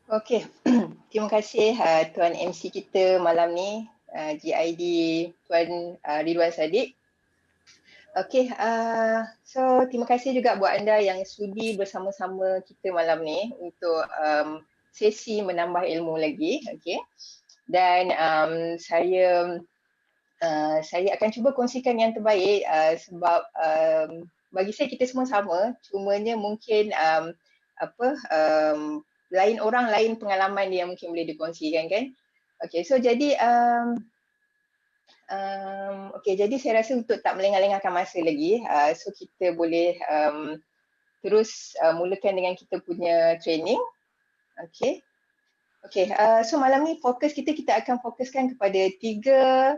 Okey, terima kasih Tuan MC kita malam ni, GID Tuan Ridwan Sadiq. Okey, so terima kasih juga buat anda yang sudi bersama-sama kita malam ni untuk sesi menambah ilmu lagi. Okey, dan saya akan cuba kongsikan yang terbaik sebab bagi saya kita semua sama, cumanya mungkin lain orang lain pengalaman yang mungkin boleh dikongsikan kan. Okey, so jadi jadi saya rasa untuk tak melengah-lengahkan masa lagi, so kita boleh terus mulakan dengan kita punya training. Okey. Okey, so malam ni kita akan fokuskan kepada 3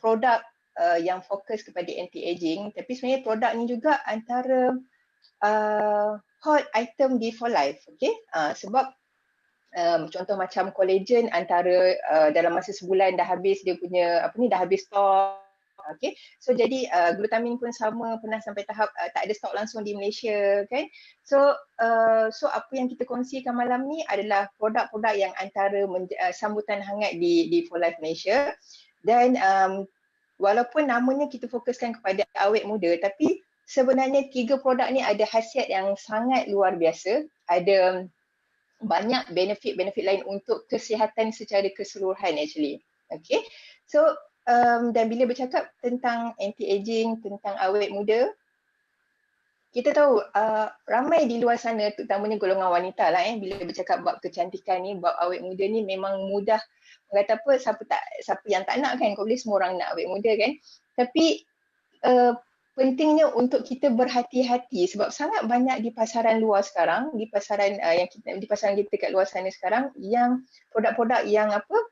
produk yang fokus kepada anti-aging, tapi sebenarnya produk ni juga antara hot item di For Life. Okey, sebab contoh macam collagen antara dalam masa sebulan dah habis dia punya dah habis stok. Okay, so jadi glutamin pun sama, pernah sampai tahap tak ada stok langsung di Malaysia kan. So apa yang kita kongsikan malam ni adalah produk-produk yang antara sambutan hangat di For Life Malaysia. Dan walaupun namanya kita fokuskan kepada awet muda, tapi sebenarnya 3 produk ni ada khasiat yang sangat luar biasa. Ada banyak benefit-benefit lain untuk kesihatan secara keseluruhan actually. Okay, so dan bila bercakap tentang anti-aging, tentang awet muda, kita tahu ramai di luar sana, terutamanya golongan wanita lah bila bercakap bab kecantikan ni, bab awet muda ni memang mudah. Kata apa, siapa yang tak nak kan, kau boleh semua orang nak awet muda kan. Tapi pentingnya untuk kita berhati-hati sebab sangat banyak di pasaran luar sekarang, di pasaran kita kat luar sana sekarang yang produk-produk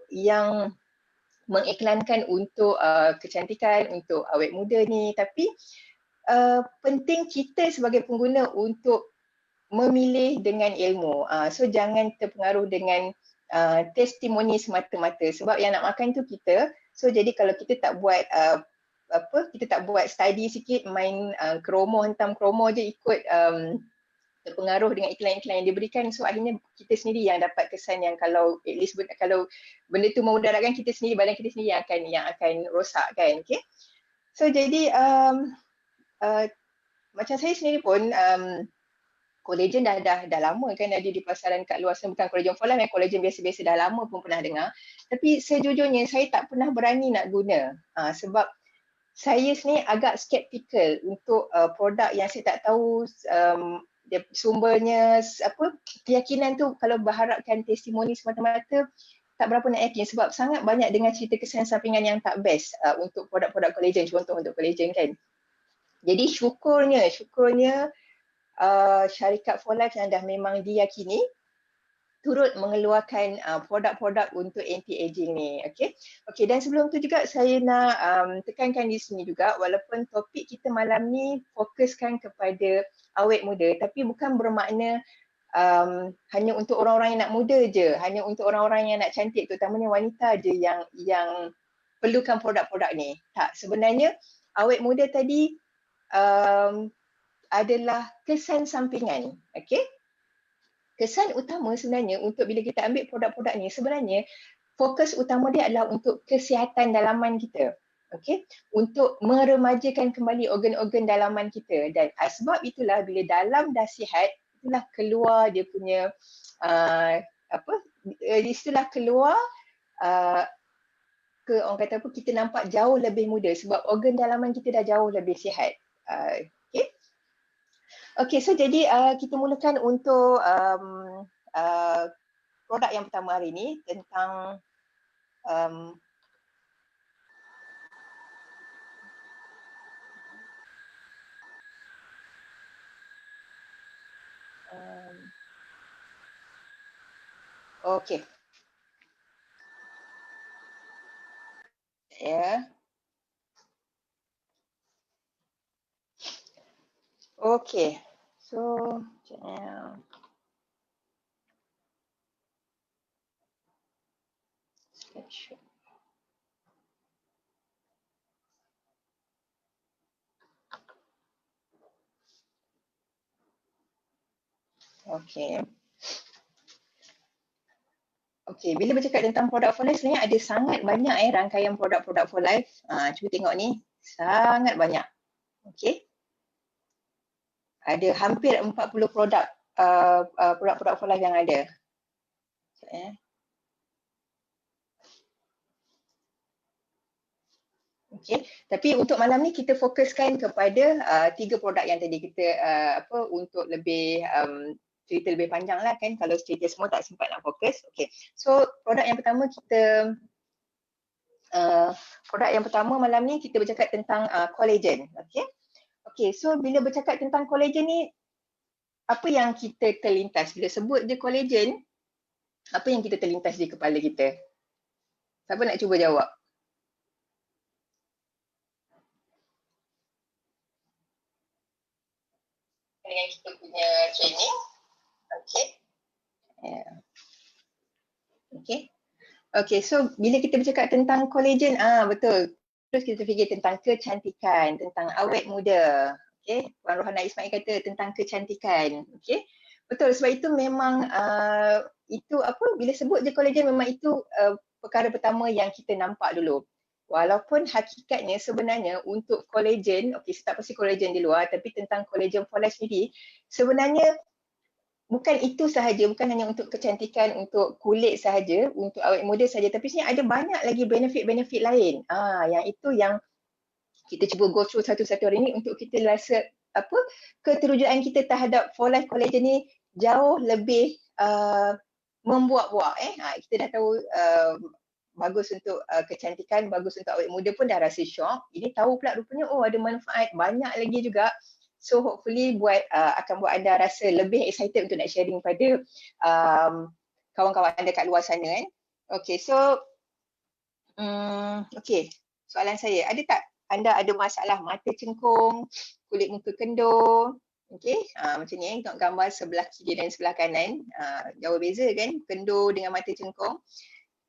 yang mengiklankan untuk kecantikan, untuk awet muda ni, tapi penting kita sebagai pengguna untuk memilih dengan ilmu. So jangan terpengaruh dengan testimoni semata-mata sebab yang nak makan tu kita. So jadi kalau kita tak buat kita tak buat study sikit, main hentam kromo je ikut terpengaruh dengan iklan-iklan yang diberikan, so akhirnya kita sendiri yang dapat kesan yang kalau at least kalau benda tu memudaratkan kita sendiri, badan kita sendiri yang akan rosak kan. Okay, so jadi macam saya sendiri pun collagen dah lama kan ada di pasaran kat luar sana, bukan collagen for life, collagen biasa-biasa dah lama pun pernah dengar, tapi sejujurnya saya tak pernah berani nak guna sebab saya sendiri agak skeptikal untuk produk yang saya tak tahu dia sumbernya keyakinan tu. Kalau berharapkan testimoni semata-mata, tak berapa nak yakin sebab sangat banyak dengan cerita kesan sampingan yang tak best untuk produk-produk collagen, contoh untuk collagen kan. Jadi syukurnya syarikat For Life yang dah memang diyakini turut mengeluarkan produk-produk untuk anti-aging ni. Okey, dan sebelum tu juga saya nak tekankan di sini juga, walaupun topik kita malam ni fokuskan kepada awet muda, tapi bukan bermakna hanya untuk orang-orang yang nak muda je, hanya untuk orang-orang yang nak cantik, terutamanya wanita je yang perlukan produk-produk ni. Tak, sebenarnya awet muda tadi adalah kesan sampingan. Okey, kesan utama sebenarnya untuk bila kita ambil produk-produk ni, sebenarnya fokus utama dia adalah untuk kesihatan dalaman kita. Okey, untuk meremajakan kembali organ-organ dalaman kita, dan sebab itulah bila dalam dah sihat, itulah keluar dia punya istilah keluar orang kata kita nampak jauh lebih muda sebab organ dalaman kita dah jauh lebih sihat. Okey. Okey, so jadi kita mulakan untuk produk yang pertama hari ini tentang okey. Ya. Okey. So, okey. Okey, bila bercakap tentang produk for life, sebenarnya ada sangat banyak rangkaian produk-produk for life. Cuba tengok ni, sangat banyak. Okey. Ada hampir 40 produk produk-produk for life yang ada. Okey, tapi untuk malam ni kita fokuskan kepada 3 produk yang tadi kita untuk lebih cerita lebih panjang lah kan, kalau cerita semua tak sempat nak fokus. Okey, so produk yang pertama malam ni kita bercakap tentang collagen. Okey. Okey, so bila bercakap tentang collagen ni, apa yang kita terlintas bila sebut je collagen, apa yang kita terlintas di kepala kita? Siapa nak cuba jawab? Dengan kita punya training. Okey. Okey. Okey, so bila kita bercakap tentang collagen, betul. Terus kita fikir tentang kecantikan, tentang awet muda. Okey, Puan Rohana Ismail kata tentang kecantikan. Okey. Betul, sebab itu memang bila sebut je collagen memang itu perkara pertama yang kita nampak dulu. Walaupun hakikatnya sebenarnya untuk collagen, okey, saya tak pasti collagen di luar, tapi tentang collagen for life sendiri, sebenarnya bukan itu sahaja, bukan hanya untuk kecantikan, untuk kulit sahaja, untuk awet muda sahaja, tapi sebenarnya ada banyak lagi benefit-benefit lain. Yang itu yang kita cuba go through satu-satu hari ni untuk kita rasa keterujaan kita terhadap for life collagen ni jauh lebih membuak-buak. Kita dah tahu bagus untuk kecantikan, bagus untuk awet muda pun dah rasa syok. Ini tahu pula rupanya ada manfaat banyak lagi juga. So hopefully akan buat anda rasa lebih excited untuk nak sharing pada kawan-kawan anda kat luar sana kan. Okay, so soalan saya, ada tak anda ada masalah mata cengkung, kulit muka kendur? Okay, macam ni tengok gambar sebelah kiri dan sebelah kanan, jauh beza kan kendur dengan mata cengkung.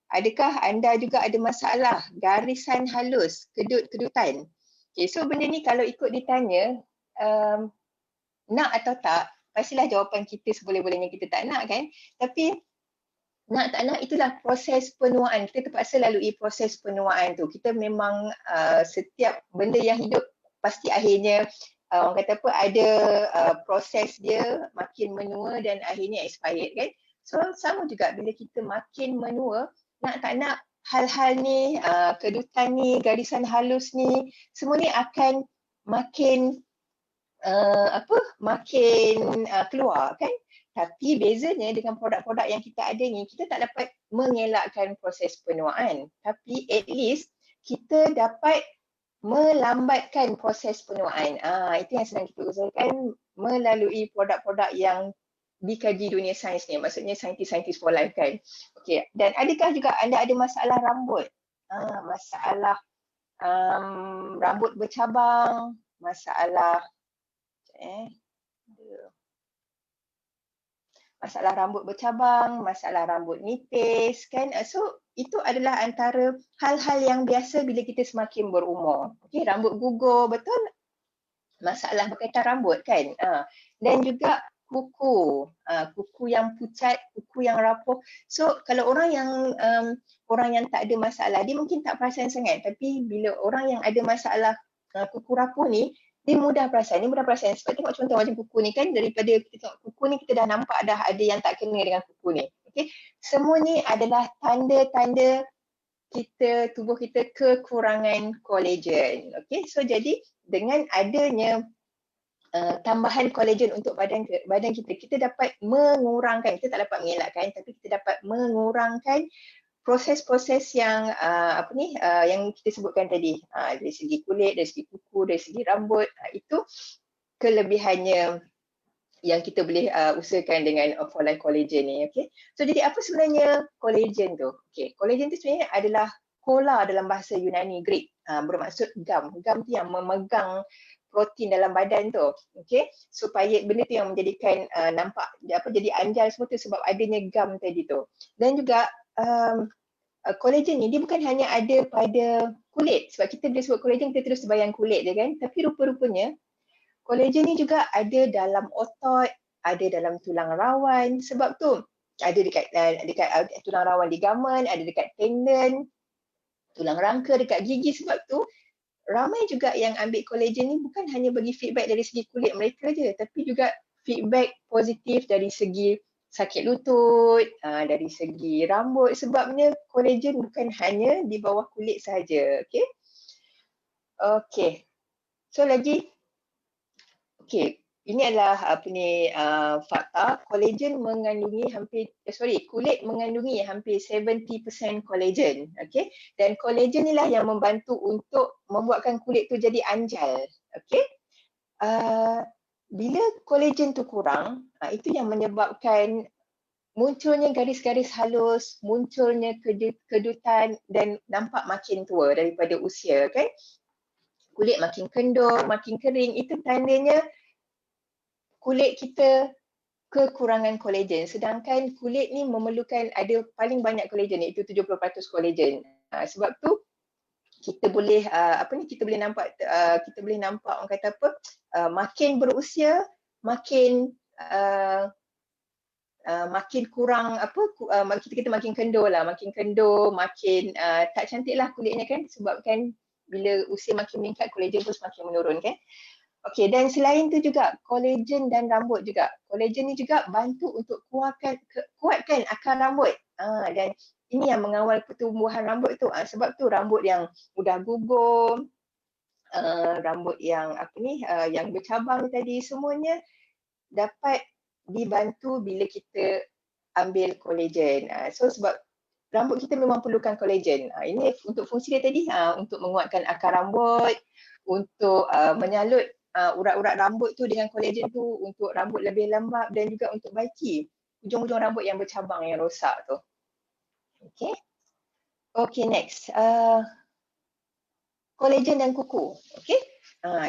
Adakah anda juga ada masalah garisan halus, kedut-kedutan? Okay, so benda ni kalau ikut ditanya, nak atau tak, pastilah jawapan kita seboleh-bolehnya kita tak nak kan. Tapi nak tak nak itulah proses penuaan. Kita terpaksa lalui proses penuaan tu. Kita memang setiap benda yang hidup pasti akhirnya orang kata ada proses dia makin menua dan akhirnya expired kan. So sama juga bila kita makin menua, nak tak nak hal-hal ni, kedutan ni, garisan halus ni, semua ni akan makin keluar kan. Tapi bezanya dengan produk-produk yang kita ada ni, kita tak dapat mengelakkan proses penuaan, tapi at least kita dapat melambatkan proses penuaan. Itu yang sedang kita usahakan melalui produk-produk yang dikaji dunia sains ni, maksudnya saintis-saintis for life kan. Okey, dan adakah juga anda ada masalah rambut? Masalah rambut bercabang, masalah masalah rambut bercabang, masalah rambut nipis kan. So itu adalah antara hal-hal yang biasa bila kita semakin berumur. Okey, rambut gugur, betul? Masalah berkaitan rambut kan. Dan juga kuku yang pucat, kuku yang rapuh. So kalau orang yang tak ada masalah, dia mungkin tak perasan sangat, tapi bila orang yang ada masalah kuku rapuh ni, dia mudah perasan. Sebab tengok contoh macam kuku ni kan, daripada kita tengok kuku ni, kita dah nampak dah ada yang tak kena dengan kuku ni. Okay? Semua ni adalah tanda-tanda tubuh kita kekurangan collagen. Okay? So jadi dengan adanya tambahan collagen untuk badan kita, kita dapat mengurangkan, kita tak dapat mengelakkan, tapi kita dapat mengurangkan proses-proses yang yang kita sebutkan tadi, dari segi kulit, dari segi kuku, dari segi rambut. Itu kelebihannya yang kita boleh usahakan dengan for life collagen ni. Okay? So jadi apa sebenarnya collagen tu? Okay, collagen tu sebenarnya adalah kola dalam bahasa Yunani Greek, bermaksud gam. Gam tu yang memegang protein dalam badan tu, okay? Supaya benda tu yang menjadikan nampak jadi anjal semua tu sebab adanya gam tadi tu. Dan juga collagen ni dia bukan hanya ada pada kulit, sebab kita bila sebut collagen kita terus terbayang kulit je kan, tapi rupa-rupanya collagen ni juga ada dalam otot, ada dalam tulang rawan. Sebab tu Ada dekat tulang rawan ligamen, ada dekat tendon, tulang rangka, dekat gigi. Sebab tu ramai juga yang ambil collagen ni bukan hanya bagi feedback dari segi kulit mereka je, tapi juga feedback positif dari segi sakit lutut, dari segi rambut. Sebabnya collagen bukan hanya di bawah kulit sahaja. Okay. Okay. So lagi, okay. Ini adalah fakta. Collagen mengandungi kulit mengandungi hampir 70% collagen. Okay. Dan collagen inilah yang membantu untuk membuatkan kulit tu jadi anjal. Okay. Bila collagen tu kurang, itu yang menyebabkan munculnya garis-garis halus, munculnya kedutan dan nampak makin tua daripada usia, kan? Kulit makin kendor, makin kering, itu tandanya kulit kita kekurangan collagen. Sedangkan kulit ni memerlukan ada paling banyak collagen, iaitu 70% collagen. Sebab tu kita boleh kita boleh nampak orang kata makin berusia makin makin kurang kita makin kendor, makin tak cantik lah kulitnya, kan, sebabkan bila usia makin meningkat collagen pun semakin menurun, kan. Okey, dan selain tu juga collagen dan rambut juga. Collagen ni juga bantu untuk kuatkan akar rambut. Dan ini yang mengawal pertumbuhan rambut tu. Sebab tu rambut yang mudah gugur, rambut yang yang bercabang tadi, semuanya dapat dibantu bila kita ambil collagen. So sebab rambut kita memang perlukan collagen. Ini untuk fungsi dia tadi, untuk menguatkan akar rambut, untuk menyalut urat-urat rambut tu dengan collagen tu, untuk rambut lebih lembap, dan juga untuk baiki ujung-ujung rambut yang bercabang, yang rosak tu. Okay. Okay, next. Collagen dan kuku. Okay.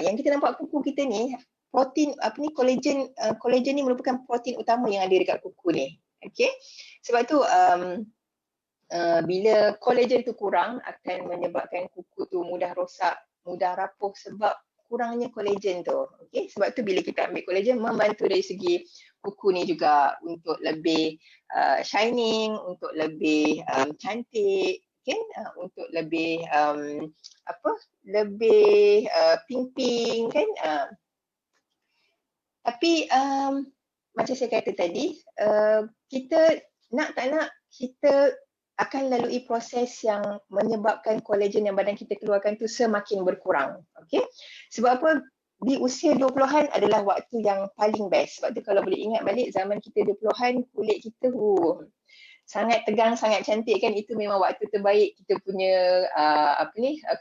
Yang kita nampak kuku kita ni, protein collagen ni merupakan protein utama yang ada dekat kuku ni. Okay. Sebab tu bila collagen tu kurang, akan menyebabkan kuku tu mudah rosak, mudah rapuh sebab kurangnya collagen tu. Okay? Sebab tu bila kita ambil collagen, membantu dari segi kuku ni juga untuk lebih shining, untuk lebih cantik, okay? Untuk lebih lebih pink-pink, kan. Tapi macam saya kata tadi, kita nak tak nak, kita akan lalui proses yang menyebabkan collagen yang badan kita keluarkan tu semakin berkurang. Okay? Sebab apa? Di usia 20-an adalah waktu yang paling best. Sebab tu kalau boleh ingat balik zaman kita 20-an, kulit kita sangat tegang, sangat cantik, kan. Itu memang waktu terbaik kita punya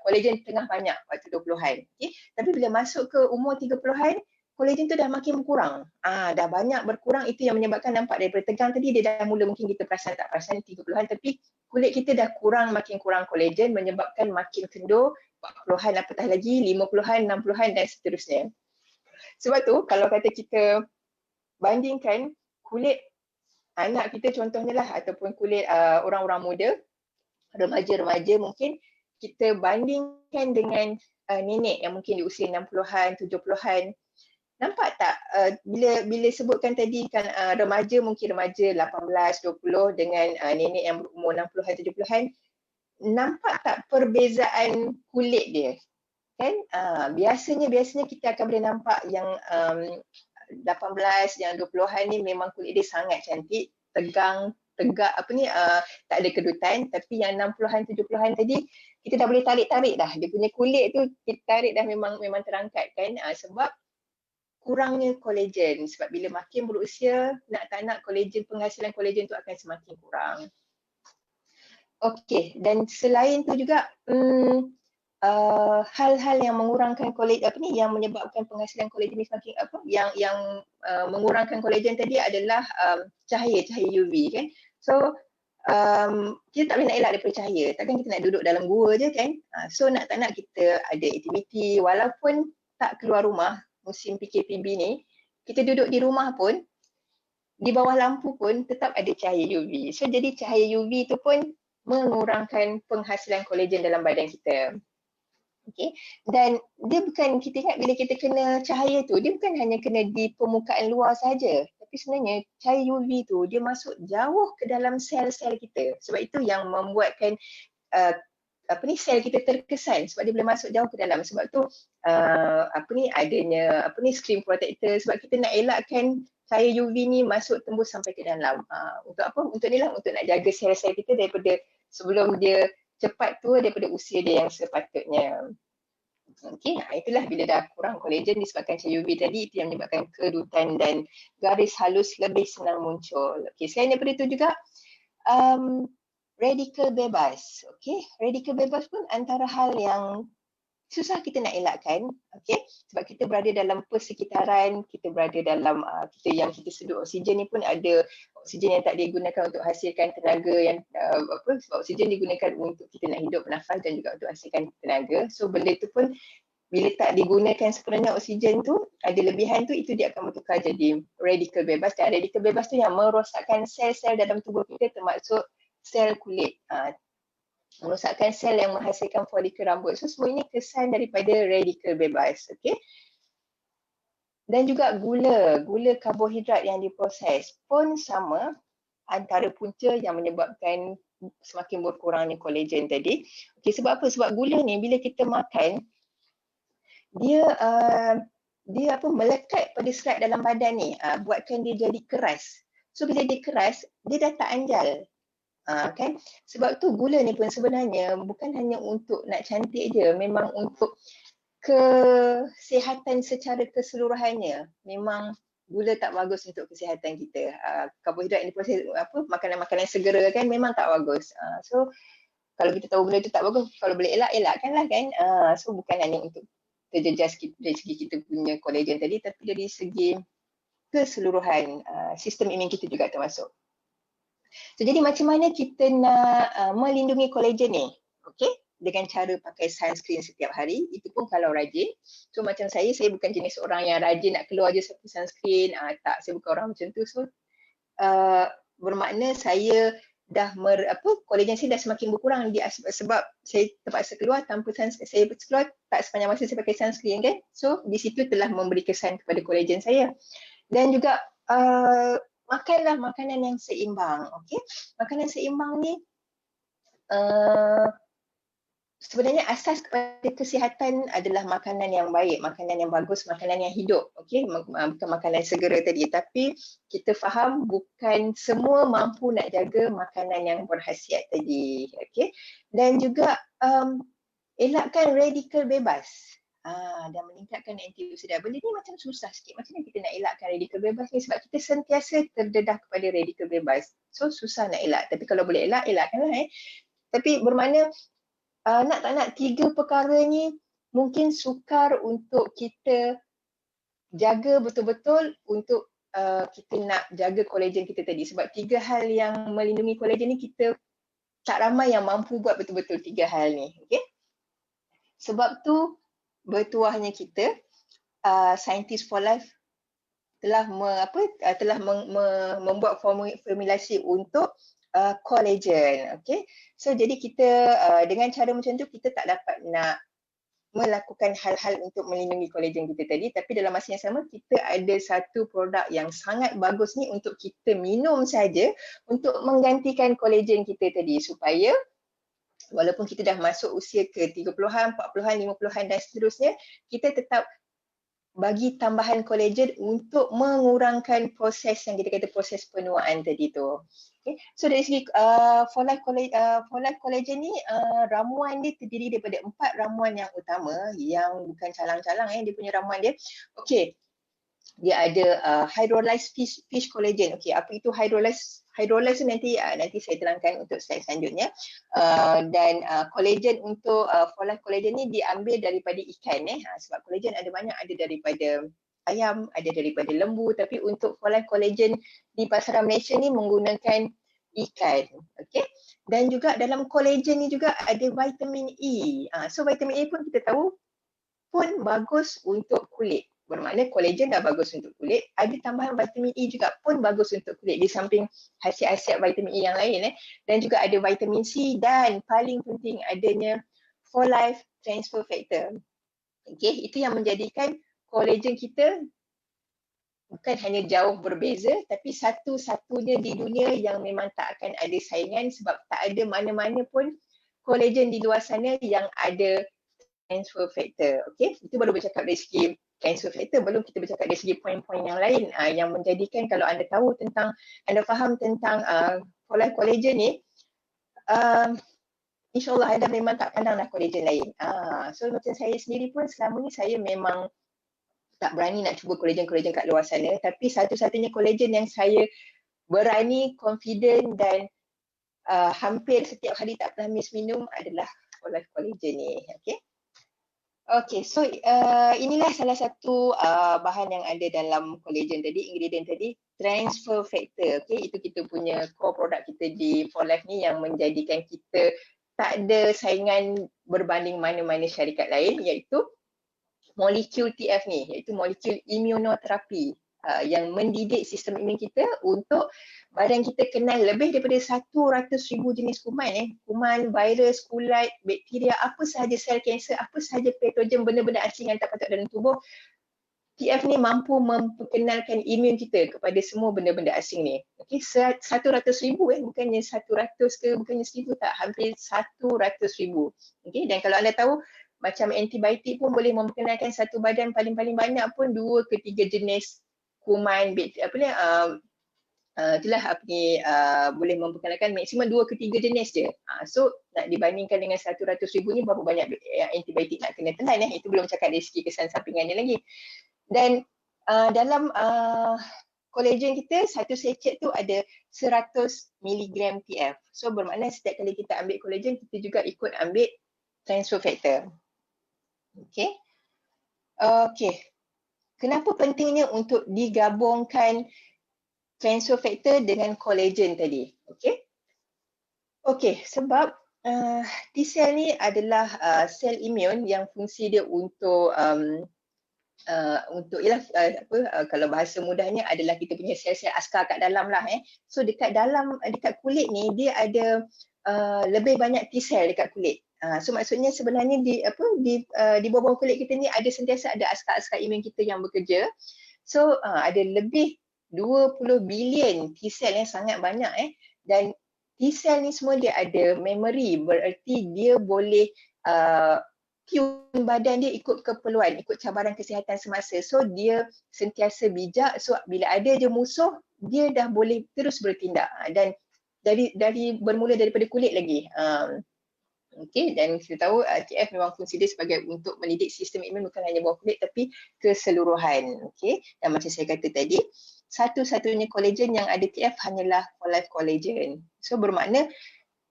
collagen tengah banyak waktu 20-an. Okay? Tapi bila masuk ke umur 30-an, collagen tu dah makin berkurang. Dah banyak berkurang. Itu yang menyebabkan nampak daripada tegang tadi, dia dah mula mungkin kita perasan tak perasan 30-an, tapi kulit kita dah makin kurang collagen, menyebabkan makin kendor, 40-an apatah lagi, 50-an, 60-an dan seterusnya. Sebab tu kalau kata kita bandingkan kulit anak kita contohnya lah, ataupun kulit orang-orang muda, remaja-remaja, mungkin kita bandingkan dengan nenek yang mungkin di usia 60-an, 70-an. Nampak tak bila sebutkan tadi, kan, remaja, mungkin remaja 18, 20 dengan nenek yang berumur 60-an, 70-an, nampak tak perbezaan kulit dia, kan? Biasanya kita akan boleh nampak yang 18, yang 20-an ni memang kulit dia sangat cantik, tegang, tegak, tak ada kedutan. Tapi yang 60-an, 70-an tadi, kita dah boleh tarik-tarik dah. Dia punya kulit tu kita tarik dah, memang terangkat, kan? Sebab kurangnya collagen. Sebab bila makin berusia, nak tak nak penghasilan collagen tu akan semakin kurang. Okey, dan selain tu juga hal-hal yang mengurangkan collagen, yang menyebabkan penghasilan collagen ni semakin yang mengurangkan collagen tadi adalah cahaya UV, kan. So kita tak boleh nak elak daripada cahaya. Takkan kita nak duduk dalam gua je, kan. So nak tak nak kita ada aktiviti, walaupun tak keluar rumah musim PKPB ni, kita duduk di rumah pun, di bawah lampu pun tetap ada cahaya UV. So jadi cahaya UV tu pun mengurangkan penghasilan collagen dalam badan kita. Okay. Dan dia bukan, kita ingat bila kita kena cahaya tu, dia bukan hanya kena di permukaan luar saja, tapi tapi sebenarnya cahaya UV tu dia masuk jauh ke dalam sel-sel kita. Sebab itu yang membuatkan sel kita terkesan sebab dia boleh masuk jauh ke dalam. Sebab tu adanya screen protector, sebab kita nak elakkan cahaya UV ni masuk tembus sampai ke dalam. Untuk apa? Untuk ni lah, untuk nak jaga sel-sel kita daripada sebelum dia cepat tua daripada usia dia yang sepatutnya. Okey, itulah bila dah kurang kolagen disebabkan cahaya UV tadi, itu yang menyebabkan kerutan dan garis halus lebih senang muncul. Okey, selain daripada itu juga radikal bebas. Okey, radikal bebas pun antara hal yang susah kita nak elakkan, okey, sebab kita berada dalam persekitaran, kita berada dalam kita sedut oksigen ni pun ada oksigen yang tak digunakan untuk hasilkan tenaga yang sebab oksigen digunakan untuk kita nak hidup, bernafas dan juga untuk hasilkan tenaga. So benda tu pun bila tak digunakan sepenuhnya oksigen tu, ada lebihan tu, itu dia akan bertukar jadi radikal bebas. Dan radikal bebas tu yang merosakkan sel-sel dalam tubuh kita, termasuk sel kulit, merosakkan sel yang menghasilkan folikel rambut. So semua ini kesan daripada radikal bebas. Okay? Dan juga gula karbohidrat yang diproses pun sama antara punca yang menyebabkan semakin berkurangnya kolagen tadi. Okay, sebab apa? Sebab gula ni bila kita makan, dia melekat pada serat dalam badan ni, buatkan dia jadi keras. So bila dia keras, dia dah tak anjal. Kan? Sebab tu gula ni pun sebenarnya bukan hanya untuk nak cantik je, memang untuk kesihatan secara keseluruhannya. Memang gula tak bagus untuk kesihatan kita. Karbohidrat ni proses makanan-makanan segera kan memang tak bagus. So kalau kita tahu benda tu tak bagus, kalau boleh elakkanlah kan. So bukan hanya untuk terjejas dari segi kita punya kolagen tadi, tapi dari segi keseluruhan sistem imun kita juga termasuk. So, jadi macam mana kita nak melindungi kolagen ni? Okay? Dengan cara pakai sunscreen setiap hari, itu pun kalau rajin. So macam saya bukan jenis orang yang rajin nak keluar je pakai sunscreen. Tak, saya bukan orang macam tu. So bermakna saya dah kolagen saya dah semakin berkurang sebab saya terpaksa keluar tanpa sunscreen. Saya keluar tak sepanjang masa saya pakai sunscreen kan. So di situ telah memberi kesan kepada kolagen saya. Dan juga makanlah makanan yang seimbang. Okay? Makanan seimbang ni sebenarnya asas kepada kesihatan adalah makanan yang baik, makanan yang bagus, makanan yang hidup. Okay? Bukan makanan segera tadi. Tapi kita faham bukan semua mampu nak jaga makanan yang berkhasiat tadi. Okay? Dan juga elakkan radikal bebas. Dan meningkatkan antioksidan. Benda ni macam susah sikit. Macam mana kita nak elakkan radikal bebas ni? Sebab kita sentiasa terdedah kepada radikal bebas. So susah nak elak. Tapi kalau boleh elakkanlah. Tapi bermakna nak tak nak 3 perkara ni mungkin sukar untuk kita jaga betul-betul untuk kita nak jaga kolagen kita tadi. Sebab 3 hal yang melindungi kolagen ni kita tak ramai yang mampu buat betul-betul 3 hal ni. Okay? Sebab tu bertuahnya kita, Scientist for Life telah membuat formulasi untuk kolagen. Okay? So jadi kita dengan cara macam tu kita tak dapat nak melakukan hal-hal untuk melindungi kolagen kita tadi, tapi dalam masa yang sama kita ada satu produk yang sangat bagus ni untuk kita minum saja untuk menggantikan kolagen kita tadi, supaya walaupun kita dah masuk usia ke 30-an, 40-an, 50-an dan seterusnya, kita tetap bagi tambahan kolagen untuk mengurangkan proses yang kita kata proses penuaan tadi tu. Okay. So dari segi For Life Collagen ni, ramuan dia terdiri daripada 4 ramuan yang utama, yang bukan calang-calang dia punya ramuan dia. Okay. Dia ada hydrolyzed fish collagen. Okay, apa itu hydrolyzed? Hydrolyzed tu nanti saya terangkan untuk slide selanjutnya. Dan collagen untuk For Life Collagen ni diambil daripada ikan. Sebab collagen ada banyak, ada daripada ayam, ada daripada lembu. Tapi untuk For Life Collagen di pasaran Malaysia ni menggunakan ikan. Okay. Dan juga dalam collagen ni juga ada vitamin E. So vitamin E pun kita tahu pun bagus untuk kulit. Bermakna kolagen dah bagus untuk kulit, ada tambahan vitamin E juga pun bagus untuk kulit di samping khasiat-khasiat vitamin E yang lain. Dan juga ada vitamin C dan paling penting adanya For Life Transfer Factor. Okay, itu yang menjadikan kolagen kita bukan hanya jauh berbeza, tapi satu-satunya di dunia yang memang tak akan ada saingan sebab tak ada mana-mana pun kolagen di luar sana yang ada transfer factor. Okay, itu baru bercakap dari segi transfer factor, belum kita bercakap dari segi poin-poin yang lain yang menjadikan kalau anda tahu tentang, anda faham tentang kolagen ni, InsyaAllah anda memang tak pandanglah kolagen lain. So macam saya sendiri pun selama ni saya memang tak berani nak cuba kolagen-kolagen kat luar sana, tapi satu-satunya kolagen yang saya berani, confident dan hampir setiap hari tak pernah miss minum adalah Whole Collagen ni. Okay. Okay, so inilah salah satu bahan yang ada dalam kolagen tadi, ingredient tadi, transfer factor. Okay, itu kita punya core product kita di For Life ni yang menjadikan kita tak ada saingan berbanding mana-mana syarikat lain, iaitu molekul TF ni, iaitu molekul immunoterapi yang mendidik sistem imun kita untuk badan kita kenal lebih daripada 100,000 jenis kuman, kuman, virus, kulat, bakteria, apa sahaja sel kanser, apa sahaja patogen, benda-benda asing yang tak patut dalam tubuh. TF ni mampu memperkenalkan imun kita kepada semua benda-benda asing ni. Okay, 100,000 bukannya 100 ke, bukannya 1,000, tak, hampir 100,000. Okay, dan kalau anda tahu, macam antibiotik pun boleh memperkenalkan satu badan paling-paling banyak pun 2 ke 3 jenis kuman, apa ni, itulah apa ni, boleh memperkenalkan maksimum 2 ke 3 jenis je. So nak dibandingkan dengan 100,000 ni, berapa banyak antibiotik nak kena telan, itu belum cakap dari segi kesan sampingannya lagi. Dan dalam kolagen kita, satu sachet tu ada 100 mg TF. So bermakna setiap kali kita ambil kolagen, kita juga ikut ambil transfer factor. Okay. Okay. Kenapa pentingnya untuk digabungkan transfer factor dengan kolagen tadi? Okay. Okay, sebab T-cell ni adalah sel imun yang fungsi dia untuk kalau bahasa mudahnya adalah kita punya sel-sel askar kat dalam lah. So dekat kulit ni dia ada lebih banyak T-cell dekat kulit. So maksudnya sebenarnya di bawah kulit kita ni ada sentiasa ada askar-askar imun kita yang bekerja. So ada lebih 20 bilion T-cell yang sangat banyak dan T-cell ni semua dia ada memory, bererti dia boleh tune badan dia ikut keperluan, ikut cabaran kesihatan semasa. So dia sentiasa bijak. So bila ada je musuh, dia dah boleh terus bertindak. Dan bermula daripada kulit lagi. Okay, dan kita tahu TF memang fungsi dia sebagai untuk mendidik sistem imun bukan hanya bawah kulit tapi keseluruhan. Okay, dan macam saya kata tadi, satu-satunya kolagen yang ada TF hanyalah For Life Collagen. So bermakna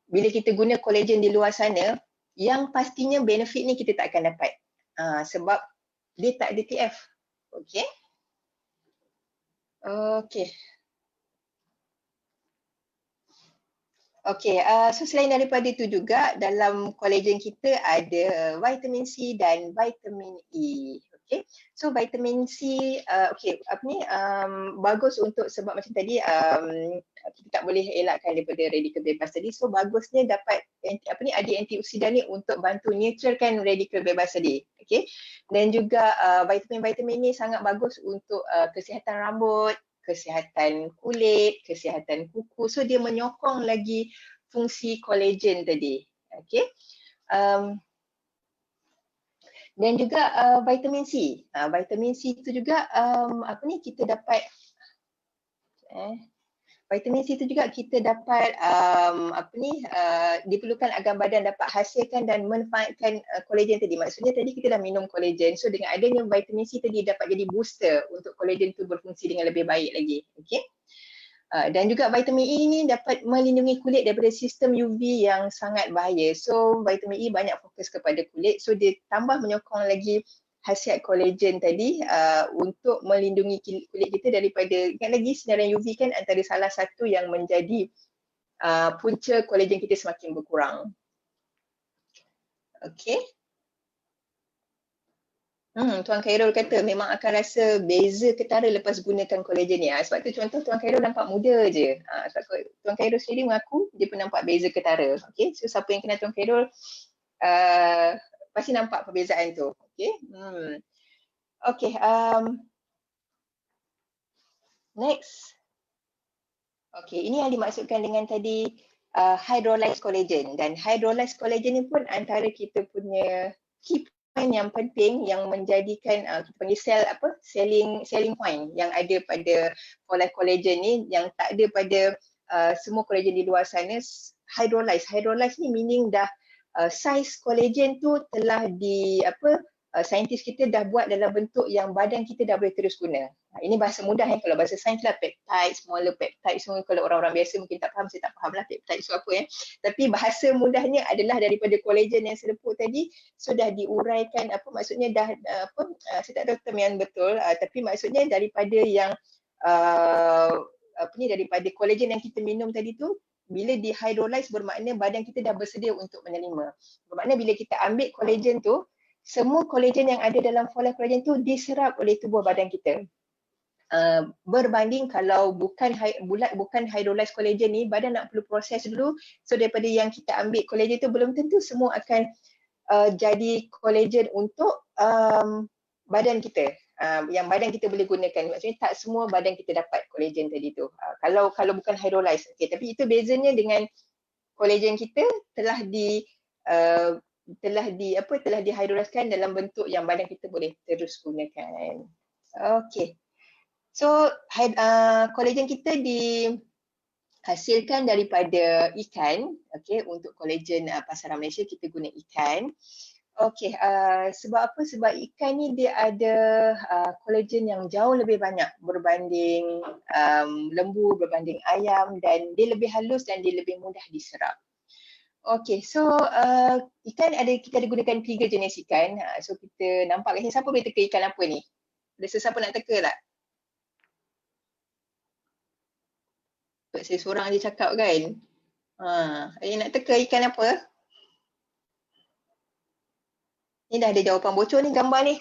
bila kita guna kolagen di luar sana, yang pastinya benefit ni kita tak akan dapat sebab dia tak ada TF. Okay. Okay. Okay, so selain daripada itu juga dalam kolagen kita ada vitamin C dan vitamin E. Okay, so vitamin C, bagus untuk sebab macam tadi kita tak boleh elakkan daripada radikal bebas tadi. So bagusnya dapat ada antioksidan ni untuk bantu neutralkan radikal bebas tadi. Okay, dan juga vitamin-vitamin ni sangat bagus untuk kesihatan rambut, kesihatan kulit, kesihatan kuku. So dia menyokong lagi fungsi kolagen tadi. Okay. Dan juga vitamin C. Vitamin C itu juga kita dapat vitamin C itu juga kita dapat diperlukan agar badan dapat hasilkan dan manfaatkan kolagen tadi. Maksudnya tadi kita dah minum kolagen. So dengan adanya vitamin C tadi dapat jadi booster untuk kolagen itu berfungsi dengan lebih baik lagi. Okay. Dan juga vitamin E ni dapat melindungi kulit daripada sistem UV yang sangat bahaya. So vitamin E banyak fokus kepada kulit. So dia tambah menyokong lagi khasiat kolagen tadi untuk melindungi kulit kita daripada, ingat lagi sinaran UV kan antara salah satu yang menjadi punca kolagen kita semakin berkurang. Okay. Tuan Khairul kata memang akan rasa beza ketara lepas gunakan kolagen ni. Sebab tu contoh Tuan Khairul nampak muda je. Sebab Tuan Khairul sendiri mengaku dia pun nampak beza ketara. Okay. So siapa yang kenal Tuan Khairul pasti nampak perbezaan tu. Okay. Okay. Next. Okey, ini yang dimaksudkan dengan tadi hydrolyzed collagen, dan hydrolyzed collagen ni pun antara kita punya key point yang penting yang menjadikan kita panggil selling point yang ada pada collagen ni, yang tak ada pada semua collagen di luar sana. Hydrolyzed ni meaning dah saiz collagen tu telah saintis kita dah buat dalam bentuk yang badan kita dah boleh terus guna. Ini bahasa mudah kalau bahasa sains lah, peptide, smaller peptide semua. Kalau orang-orang biasa mungkin tak faham, saya tak faham lah peptide itu apa Tapi bahasa mudahnya adalah daripada collagen yang saya sebut tadi, sudah diuraikan maksudnya dah saya tak tahu term yang betul, tapi maksudnya daripada yang daripada collagen yang kita minum tadi tu, bila dihydrolyze bermakna badan kita dah bersedia untuk menerima. Bermakna bila kita ambil collagen tu, semua collagen yang ada dalam folate collagen tu diserap oleh tubuh badan kita. Berbanding kalau bukan hydrolyzed collagen ni, badan nak perlu proses dulu. So daripada yang kita ambil collagen tu, belum tentu semua akan jadi collagen untuk badan kita. Yang badan kita boleh gunakan. Maksudnya tak semua badan kita dapat collagen tadi tu. Kalau bukan hydrolyzed. Okay, tapi itu bezanya dengan collagen kita telah dihydrolyzekan dalam bentuk yang badan kita boleh terus gunakan. Okey. So collagen kita dihasilkan daripada ikan. Okey, untuk collagen pasaran Malaysia kita guna ikan. Okey, sebab apa? Sebab ikan ni dia ada collagen yang jauh lebih banyak berbanding lembu, berbanding ayam, dan dia lebih halus dan dia lebih mudah diserap. Okey, so ikan kita ada gunakan 3 jenis ikan. So kita nampak kat sini, siapa boleh teka ikan apa ni? Ada sesiapa nak teka tak? Saya seorang je cakap kan? Ada nak teka ikan apa? Ni dah ada jawapan bocor ni, gambar ni.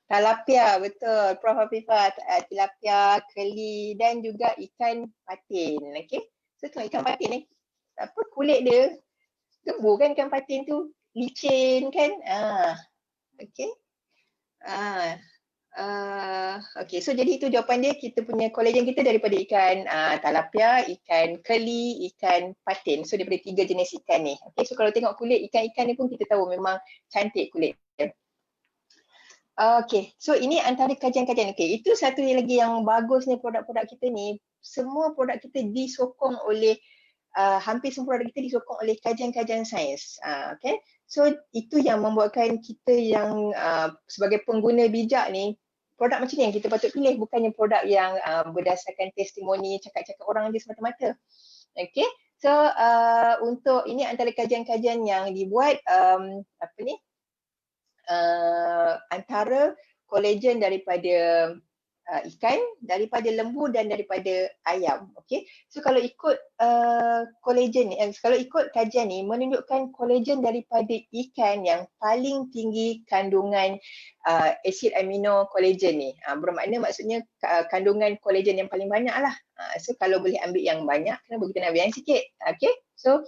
Tilapia, betul. Prof Afifah, tilapia, keli dan juga ikan patin. Okey. So tengok ikan patin ni. Kulit dia gembur kan ikan patin tu, licin kan? Okey. Okey, so jadi itu jawapan dia. Kita punya collagen kita daripada ikan tilapia, ikan keli, ikan patin. So daripada 3 jenis ikan ni. Okey, so kalau tengok kulit ikan-ikan ni pun kita tahu memang cantik kulit dia. Okey, so ini antara kajian-kajian. Okey, itu satu lagi yang bagusnya produk-produk kita ni. Semua produk kita disokong oleh hampir semua produk kita disokong oleh kajian-kajian sains. Okay? So itu yang membuatkan kita yang sebagai pengguna bijak ni, produk macam ni yang kita patut pilih, bukannya produk yang berdasarkan testimoni, cakap-cakap orang je semata-mata. Okay? So untuk ini antara kajian-kajian yang dibuat antara collagen daripada ikan, daripada lembu dan daripada ayam. Okey. So kalau ikut collagen ni, kalau ikut kajian ni menunjukkan collagen daripada ikan yang paling tinggi kandungan asid amino collagen ni. Bermakna maksudnya kandungan collagen yang paling banyak lah. So kalau boleh ambil yang banyak, kenapa kita nak ambil yang sikit? Okey. So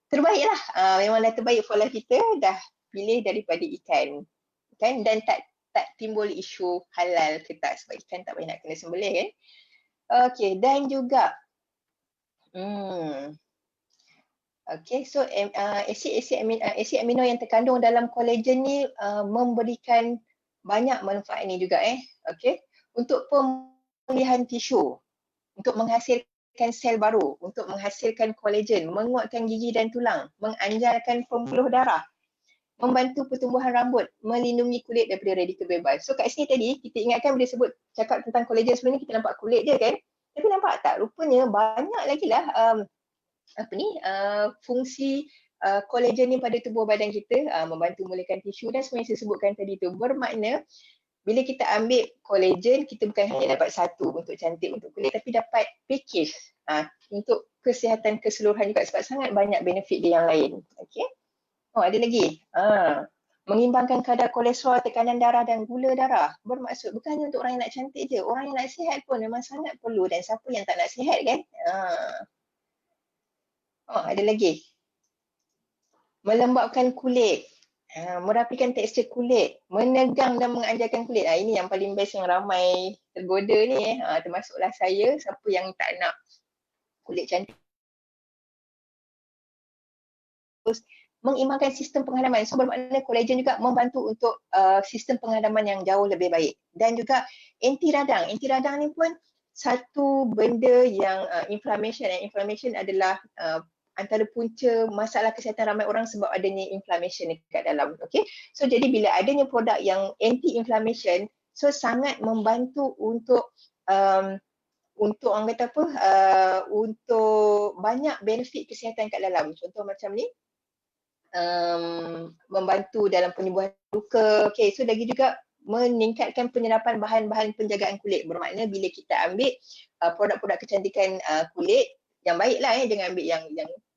terbaik lah. Memanglah terbaik for life kita dah pilih daripada ikan. Kan? Dan tak timbul isu halal ke tak, sebab ikan tak payah nak kena sembelih kan. Okey, dan juga okey, so asid amino yang terkandung dalam collagen ni memberikan banyak manfaat ni juga okey, untuk pemulihan tisu, untuk menghasilkan sel baru, untuk menghasilkan collagen, menguatkan gigi dan tulang, menganjalkan pembuluh darah, membantu pertumbuhan rambut, melindungi kulit daripada radikal bebas. So kat sini tadi kita ingatkan bila sebut cakap tentang collagen sebelum ni kita nampak kulit je kan. Tapi nampak tak, rupanya banyak lagi lah fungsi collagen ni pada tubuh badan kita, membantu memulihkan tisu dan semua yang saya sebutkan tadi tu. Bermakna bila kita ambil collagen, kita bukan hanya dapat satu untuk cantik untuk kulit, tapi dapat package untuk kesihatan keseluruhan juga, sebab sangat banyak benefit dia yang lain. Okey. Oh, ada lagi. Mengimbangkan kadar kolesterol, tekanan darah dan gula darah. Bermaksud bukan hanya untuk orang yang nak cantik je, orang yang nak sihat pun memang sangat perlu, dan siapa yang tak nak sihat kan? Ada lagi. Melembapkan kulit. Merapikan tekstur kulit, menegang dan mengajarkan kulit. Ini yang paling best yang ramai tergoda ni. Termasuklah saya, siapa yang tak nak kulit cantik. Mengimbangkan sistem penghadaman. So bermakna kolagen juga membantu untuk sistem penghadaman yang jauh lebih baik. Dan juga anti radang. Anti radang ni pun satu benda yang inflammation. Inflammation adalah antara punca masalah kesihatan ramai orang sebab adanya inflammation dekat dalam. Okay? So jadi bila adanya produk yang anti-inflammation, so sangat membantu untuk orang kata apa, untuk banyak benefit kesihatan kat dalam. Contoh macam ni, membantu dalam penyembuhan luka. Okay, so lagi juga meningkatkan penyerapan bahan-bahan penjagaan kulit. Bermakna bila kita ambil produk-produk kecantikan kulit yang baiklah, jangan ambil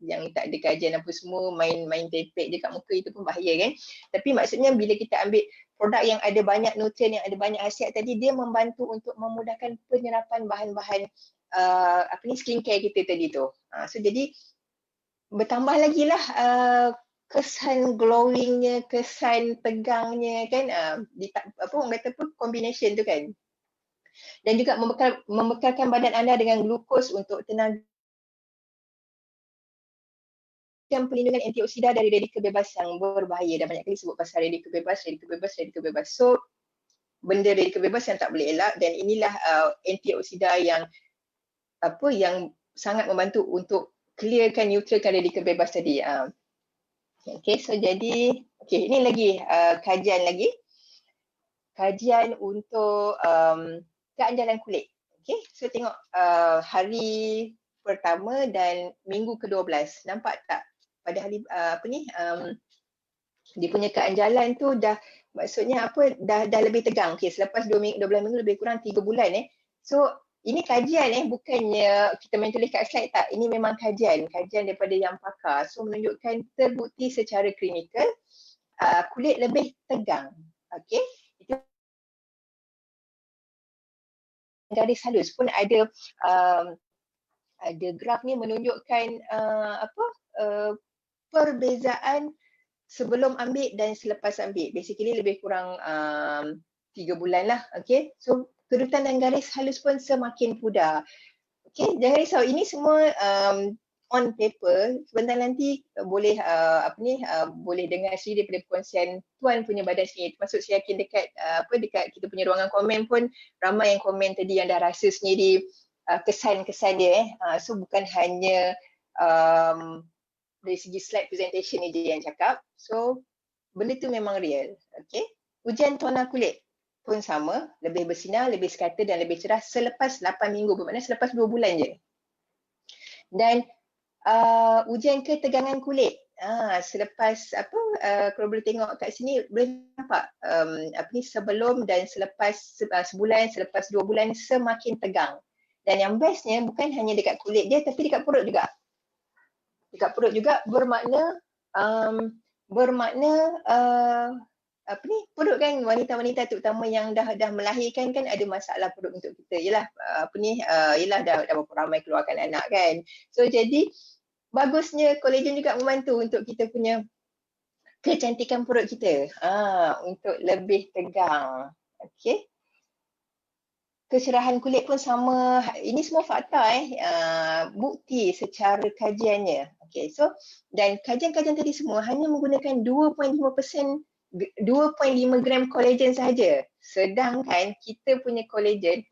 yang tak ada kajian apa semua, main tempek je kat muka, itu pun bahaya kan. Tapi maksudnya bila kita ambil produk yang ada banyak nutrien, yang ada banyak khasiat tadi, dia membantu untuk memudahkan penyerapan bahan-bahan skincare kita tadi tu. So jadi bertambah lagi lah kesan glowingnya, kesan tegangnya kan, orang kata apa, combination tu kan. Dan juga membekalkan badan anda dengan glukos untuk tenaga dan pelindungan antioksida dari radikal bebas yang berbahaya. Dan banyak kali sebut pasal radikal bebas. So benda radikal bebas yang tak boleh elak, dan inilah antioksida yang sangat membantu untuk clearkan, neutralkan radikal bebas tadi. Okay, so jadi ini lagi kajian untuk keanjalan kulit. Okay, so tengok hari pertama dan minggu ke-12. Nampak tak pada hari dia punya keanjalan tu dah, maksudnya apa, dah lebih tegang. Okay, selepas 12 minggu lebih kurang 3 bulan. So ini kajian, bukannya kita main tulis kat slide, tak. Ini memang kajian daripada yang pakar. So menunjukkan terbukti secara klinikal kulit lebih tegang. Okay, itu garis halus pun ada graf ni menunjukkan perbezaan sebelum ambil dan selepas ambil. Basically lebih kurang 3 bulan lah. Okay, so kerutan dan garis halus pun semakin pudar. Okay, jangan risau, ini semua on paper. Sebentar nanti boleh boleh dengar sendiri daripada perkongsian tuan punya badan sendiri. Termasuk saya yakin dekat kita punya ruangan komen pun ramai yang komen tadi yang dah rasa sendiri kesan-kesan dia. So bukan hanya dari segi slide presentation ni je yang cakap. So benda tu memang real. Okay, ujian tona kulit pun sama, lebih bersinar, lebih sekata dan lebih cerah selepas 8 minggu, bermakna selepas 2 bulan je. Dan ujian ketegangan kulit, selepas kalau boleh tengok kat sini boleh nampak sebelum dan selepas sebulan, selepas 2 bulan semakin tegang. Dan yang bestnya bukan hanya dekat kulit dia, tapi dekat perut juga. Dekat perut juga bermakna perut kan, wanita-wanita terutama yang dah melahirkan kan ada masalah perut untuk kita. Yelah dah berapa ramai keluarkan anak kan. So jadi bagusnya kolagen juga membantu untuk kita punya kecantikan perut kita. Untuk lebih tegang. Okay. Kecerahan kulit pun sama. Ini semua fakta bukti secara kajiannya. Okay, so dan kajian-kajian tadi semua hanya menggunakan 2.5% 2.5 gram kolagen sahaja. Sedangkan kita punya kolagen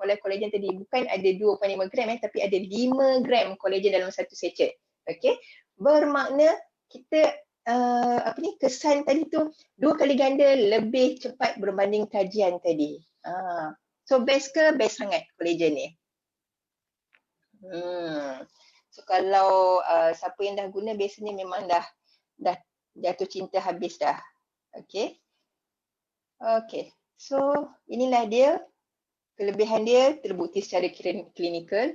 tadi bukan ada 2.5 gram tapi ada 5 gram kolagen dalam satu sachet. Okay, bermakna kita kesan tadi tu 2 kali ganda lebih cepat berbanding kajian tadi. So best ke? Best sangat kolagen ni. So kalau siapa yang dah guna biasanya memang dah jatuh cinta habis dah. Okay. So inilah dia. Kelebihan dia terbukti secara klinikal.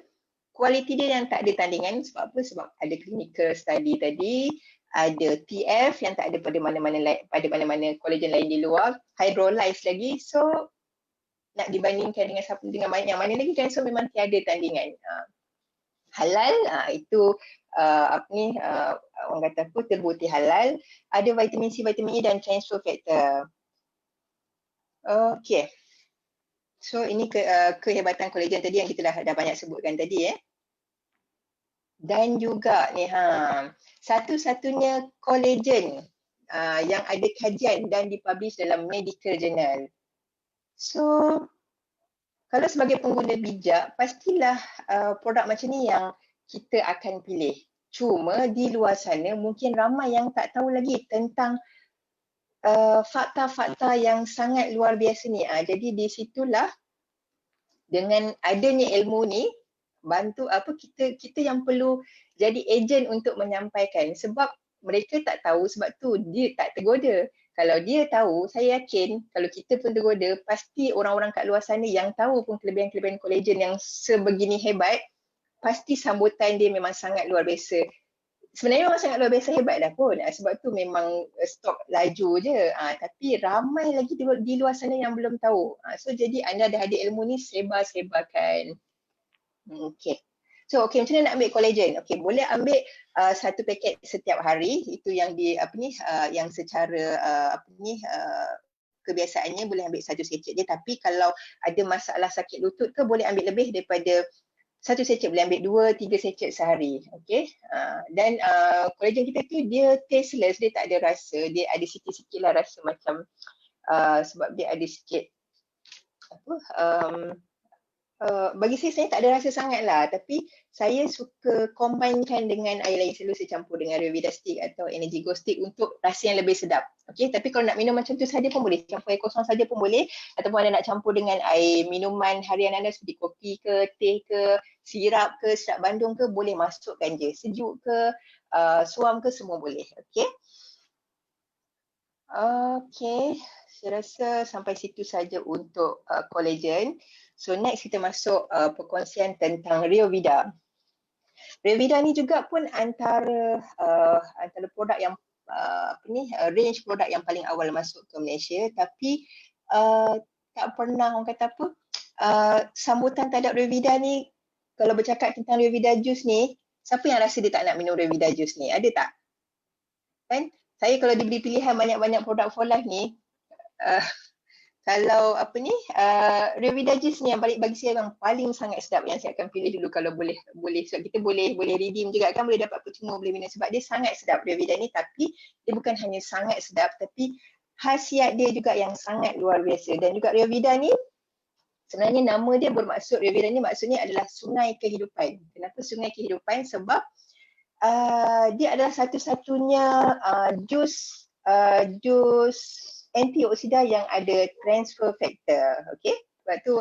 Kualiti dia yang tak ada tandingan. Sebab apa? Sebab ada clinical study tadi. Ada TF yang tak ada pada mana-mana kolagen lain di luar. Hydrolyze lagi. So nak dibandingkan dengan yang mana lagi kan, so memang tiada tandingan. Halal, itu orang kata apa, terbukti halal, ada vitamin C, vitamin E dan transfer factor. Okey. So ini kehebatan kolagen tadi yang kita dah banyak sebutkan tadi Dan juga ni satu-satunya kolagen yang ada kajian dan dipublish dalam medical journal. So kalau sebagai pengguna bijak, pastilah produk macam ni yang kita akan pilih. Cuma di luar sana mungkin ramai yang tak tahu lagi tentang fakta-fakta yang sangat luar biasa ni. Jadi di situlah dengan adanya ilmu ni bantu kita yang perlu jadi ejen untuk menyampaikan, sebab mereka tak tahu, sebab tu dia tak tergoda. Kalau dia tahu, saya yakin kalau kita pun tergoda, pasti orang-orang kat luar sana yang tahu pun kelebihan-kelebihan kolagen yang sebegini hebat, pasti sambutan dia memang sangat luar biasa. Sebenarnya memang sangat luar biasa hebat dah pun, sebab tu memang stok laju je, tapi ramai lagi di luar sana yang belum tahu. So jadi anda dah ada ilmu ni, sebar-sebarkan. Okay. So macam mana nak ambil kolagen? Okay, boleh ambil satu paket setiap hari, itu yang yang secara kebiasaannya boleh ambil satu secet je, tapi kalau ada masalah sakit lutut ke, boleh ambil lebih daripada satu secet, boleh ambil 2-3 secet sehari. Okay. Dan kolagen kita tu dia tasteless, dia tak ada rasa, dia ada sikit-sikit lah rasa macam sebab dia ada sikit bagi saya tak ada rasa sangat lah, tapi saya suka combinekan dengan air lain. Selalu saya campur dengan Revida stick atau Energy Go stick untuk rasa yang lebih sedap. Okay, tapi kalau nak minum macam tu saja pun boleh, campur air kosong saja pun boleh, ataupun anda nak campur dengan air minuman harian anda seperti kopi ke, teh ke, sirap ke, sirap bandung ke, boleh masukkan je. Sejuk ke, suam ke, semua boleh. Okay. Okay, saya rasa sampai situ saja untuk kolagen. So next kita masuk perkongsian tentang Riovida. Riovida ni juga pun antara produk yang range produk yang paling awal masuk ke Malaysia, tapi tak pernah orang kata sambutan terhadap Riovida ni. Kalau bercakap tentang Riovida juice ni, siapa yang rasa dia tak nak minum Riovida juice ni? Ada tak? Kan? Saya kalau diberi pilihan banyak-banyak produk for life ni, kalau Riovida juice ni yang bagi saya yang paling sangat sedap, yang saya akan pilih dulu kalau boleh sebab kita boleh redeem juga kan, boleh dapat percuma, boleh minum, sebab dia sangat sedap Riovida ni. Tapi dia bukan hanya sangat sedap, tapi khasiat dia juga yang sangat luar biasa. Dan juga Riovida ni sebenarnya nama dia bermaksud, Riovida ni maksudnya adalah sungai kehidupan. Kenapa sungai kehidupan? Sebab dia adalah satu-satunya jus antioksida yang ada transfer factor. Okay, sebab tu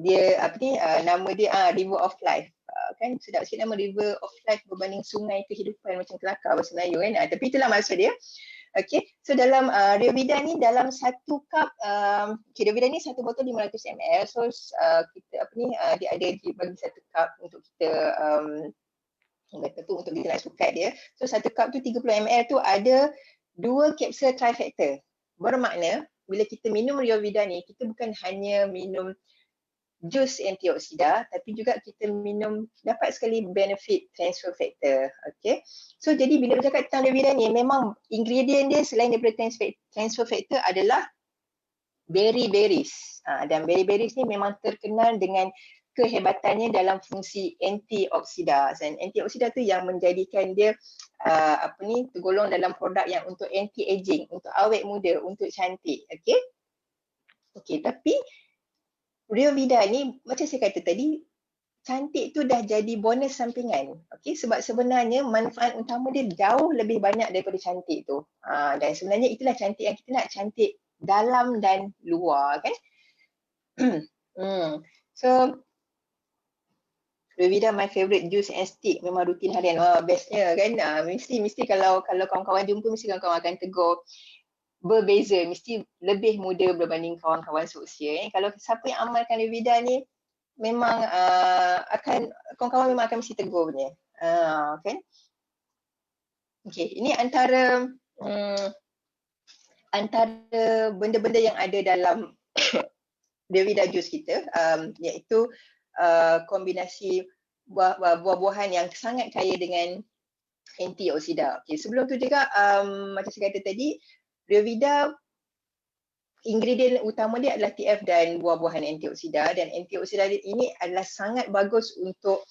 dia nama dia River of Life. Kan sedap sikit nama River of Life berbanding sungai kehidupan, macam kelakar bahasa Melayu kan. Tapi itulah maksud dia. Okay, so dalam Riovida ni, dalam satu cup, Riovida ni satu botol 500 ml. So kita dia ada bagi satu cup untuk kita untuk kita nak sukat dia. So satu cup tu 30 ml tu ada 2 kapsul trifactor. Bermakna bila kita minum Riovida ni, kita bukan hanya minum jus antioksida, tapi juga kita minum dapat sekali benefit transfer factor. Okay. So jadi bila bercakap tentang Riovida ni, memang ingredient dia selain daripada transfer factor adalah berry-berries. Dan berry-berries ni memang terkenal dengan kehebatannya dalam fungsi antioksida. Dan antioksida tu yang menjadikan dia tergolong dalam produk yang untuk anti-aging, untuk awet muda, untuk cantik. Okay. Okay, tapi Riovida ni macam saya kata tadi, cantik tu dah jadi bonus sampingan. Okay, sebab sebenarnya manfaat utama dia jauh lebih banyak daripada cantik tu. Dan sebenarnya itulah cantik yang kita nak, cantik dalam dan luar kan. So Riovida my favorite juice and stick, memang rutin harian. Bestnya kan. Mesti kalau kawan-kawan jumpa, mesti kawan-kawan akan tegur berbeza, mesti lebih muda berbanding kawan-kawan seusia. Kalau siapa yang amalkan Riovida ni, memang kawan-kawan memang akan mesti tegur punya. Kan? Okay, ini antara benda-benda yang ada dalam Riovida juice kita, iaitu kombinasi buah-buahan yang sangat kaya dengan antioksida. Okay, sebelum tu juga macam saya kata tadi, Ryovida ingredient utama dia adalah TF dan buah-buahan antioksida, dan antioksida ini adalah sangat bagus untuk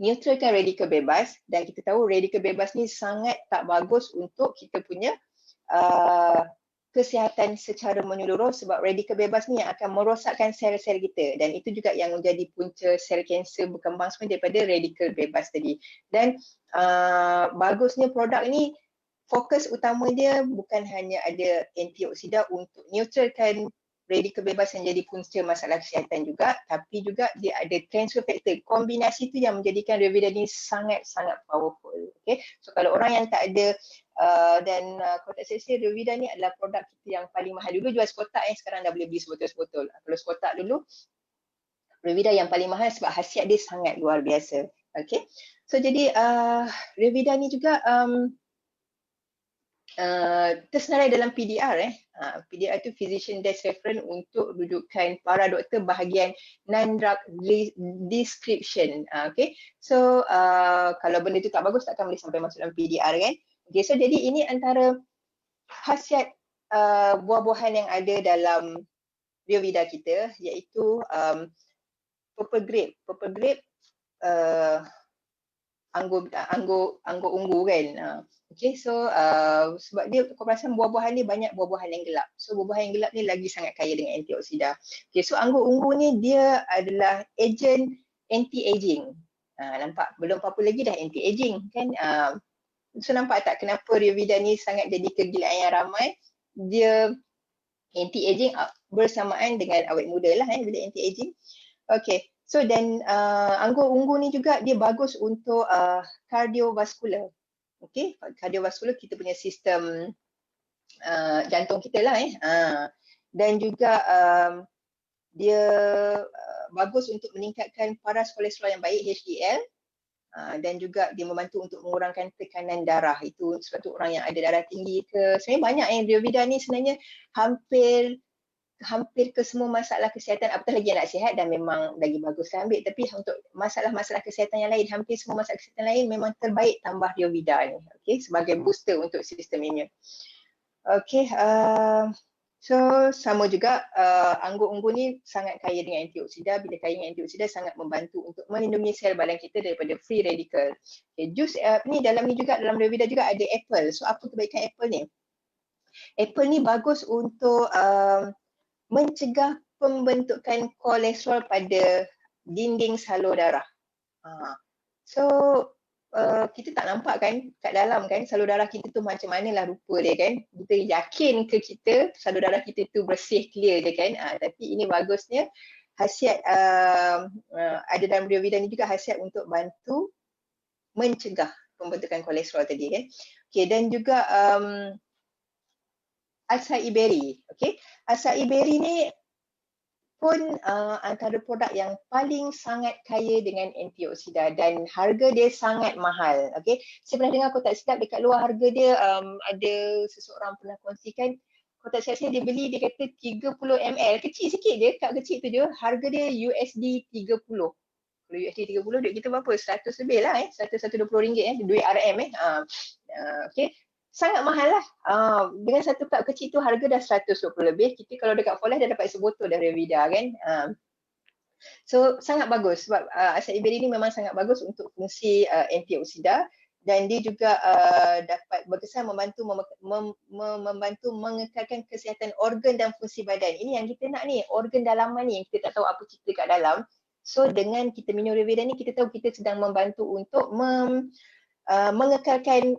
neutralkan radikal bebas, dan kita tahu radikal bebas ni sangat tak bagus untuk kita punya kesihatan secara menyeluruh, sebab radikal bebas ni yang akan merosakkan sel-sel kita, dan itu juga yang menjadi punca sel kanser berkembang semua daripada radikal bebas tadi. Dan bagusnya produk ni, fokus utama dia bukan hanya ada antioksida untuk neutralkan radikal bebas yang jadi punca masalah kesihatan juga, tapi juga dia ada transfer factor. Kombinasi tu yang menjadikan Ryovida ni sangat-sangat powerful. Okay? So kalau orang yang tak ada dan kalau tak saya Ryovida ni adalah produk kita yang paling mahal. Dulu jual sekotak, sekarang dah boleh beli sebotol-sebotol. Kalau sekotak dulu, Ryovida yang paling mahal sebab khasiat dia sangat luar biasa. Okay? So jadi Ryovida ni juga tersenarai dalam PDR. PDR tu Physician Desk Reference untuk rujukan para doktor bahagian non-drug description. Okay, so kalau benda tu tak bagus takkan boleh sampai masuk dalam PDR kan. Okay, so jadi ini antara khasiat buah-buahan yang ada dalam Ryovida kita, iaitu purple grape. Purple grape anggur ungu kan. Okay, so sebab dia kau perasan buah-buahan ni banyak buah-buahan yang gelap. So buah-buahan yang gelap ni lagi sangat kaya dengan antioksida. Okay, so anggur ungu ni dia adalah agent anti-aging. Nampak? Belum apa-apa lagi dah anti-aging kan. So nampak tak kenapa Ryovida ni sangat jadi kegilaan yang ramai. Dia anti-aging bersamaan dengan awet muda lah bila anti-aging. Okay. So dan anggur ungu ni juga dia bagus untuk kardiovaskular. Okay, kardiovaskular kita punya sistem jantung kita lah dan juga dia bagus untuk meningkatkan paras kolesterol yang baik HDL, dan juga dia membantu untuk mengurangkan tekanan darah. Itu sebab tu orang yang ada darah tinggi ke, sebenarnya banyak yang Ryovida ni sebenarnya hampir ke semua masalah kesihatan, apatah lagi yang nak sihat dan memang lagi bagus lah ambil, tapi untuk masalah-masalah kesihatan yang lain, hampir semua masalah kesihatan lain memang terbaik tambah Ryovida ni, okay, sebagai booster untuk sistem imun. Okay, so sama juga anggur ungu ni sangat kaya dengan antioksida. Bila kaya dengan antioksida sangat membantu untuk melindungi sel badan kita daripada free radical. Okay, jus ni dalam ni juga, dalam Ryovida juga ada apple. So apa kebaikan apple ni? Apple ni bagus untuk mencegah pembentukan kolesterol pada dinding salur darah. So kita tak nampak kan kat dalam kan salur darah kita tu macam manalah rupa dia kan. Kita yakin ke kita salur darah kita tu bersih, clear je kan. Tapi ini bagusnya khasiat ada dalam Ryovida ni juga khasiat untuk bantu mencegah pembentukan kolesterol tadi kan. Okay, dan juga acai berry. Okay, acai berry ni pun antara produk yang paling sangat kaya dengan antioksida dan harga dia sangat mahal. Okay, saya pernah dengar, kalau tak silap dekat luar harga dia ada seseorang pernah kongsikan, kalau tak silap dia beli, dia kata 30 ml, kecil sikit je, kad kecil tu je, harga dia USD 30. Kalau USD 30, duit kita berapa? 100 lebih lah 120 ringgit duit RM okay. Sangat mahal lah. Dengan satu cup kecil tu harga dah 120 lebih. Kita kalau dekat Fola dah dapat sebotol dah Ryovida kan. So sangat bagus sebab acai berry ni memang sangat bagus untuk fungsi antioksida, dan dia juga dapat berkesan membantu membantu mengekalkan kesihatan organ dan fungsi badan. Ini yang kita nak ni, organ dalaman ni yang kita tak tahu apa cerita kat dalam. So dengan kita minum Ryovida ni, kita tahu kita sedang membantu untuk mengekalkan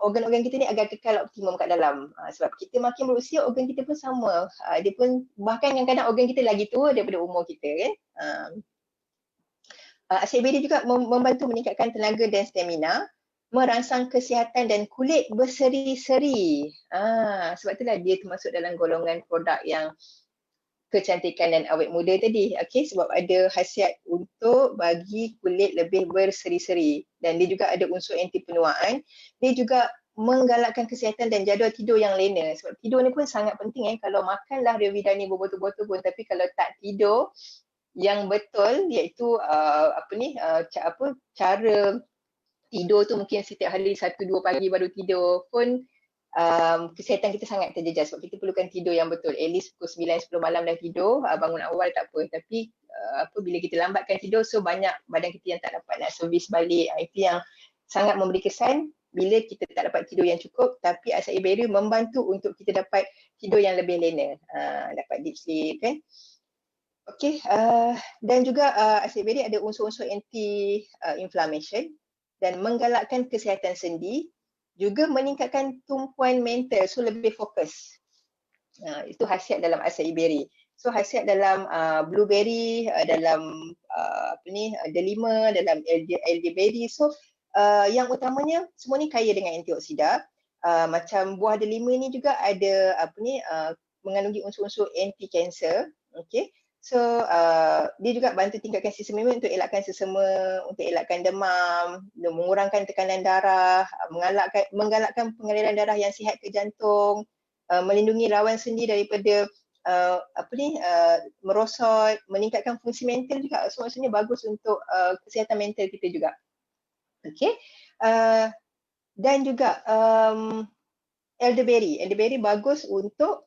organ-organ kita ni agar kekal optimum kat dalam. Sebab kita makin berusia, organ kita pun sama. Dia pun bahkan kadang-kadang organ kita lagi tua daripada umur kita kan. Acai berry juga membantu meningkatkan tenaga dan stamina, merangsang kesihatan dan kulit berseri-seri. Sebab itulah dia termasuk dalam golongan produk yang kecantikan dan awet muda tadi. Okay, sebab ada khasiat untuk bagi kulit lebih berseri-seri, dan dia juga ada unsur anti penuaan. Dia juga menggalakkan kesihatan dan jadual tidur yang lena. Sebab tidur ni pun sangat penting Kalau makanlah Ryovida ni berbotol-botol pun, tapi kalau tak tidur yang betul, iaitu cara tidur tu mungkin setiap hari 1-2 pagi baru tidur pun kesihatan kita sangat terjejas sebab kita perlukan tidur yang betul. At least pukul 9-10 malam dah tidur, bangun awal tak apa. Tapi bila kita lambatkan tidur, so banyak badan kita yang tak dapat nak servis balik. Itu yang sangat memberi kesan bila kita tak dapat tidur yang cukup, tapi acai berry membantu untuk kita dapat tidur yang lebih lena, dapat deep sleep kan. Okey, dan juga acai berry ada unsur-unsur anti-inflammation dan menggalakkan kesihatan sendi, juga meningkatkan tumpuan mental, so lebih fokus. Itu khasiat dalam acai berry. So khasiat dalam blueberry, dalam delima, dalam elderberry. So yang utamanya semua ni kaya dengan antioksida. Macam buah delima ni juga ada mengandungi unsur-unsur anti-cancer. Okay. So dia juga bantu tingkatkan sistem imun untuk elakkan sesama, untuk elakkan demam, mengurangkan tekanan darah, menggalakkan pengaliran darah yang sihat ke jantung, melindungi lawan sendi daripada merosot, meningkatkan fungsi mental juga. So maksudnya bagus untuk kesihatan mental kita juga. Okey. Dan juga elderberry bagus untuk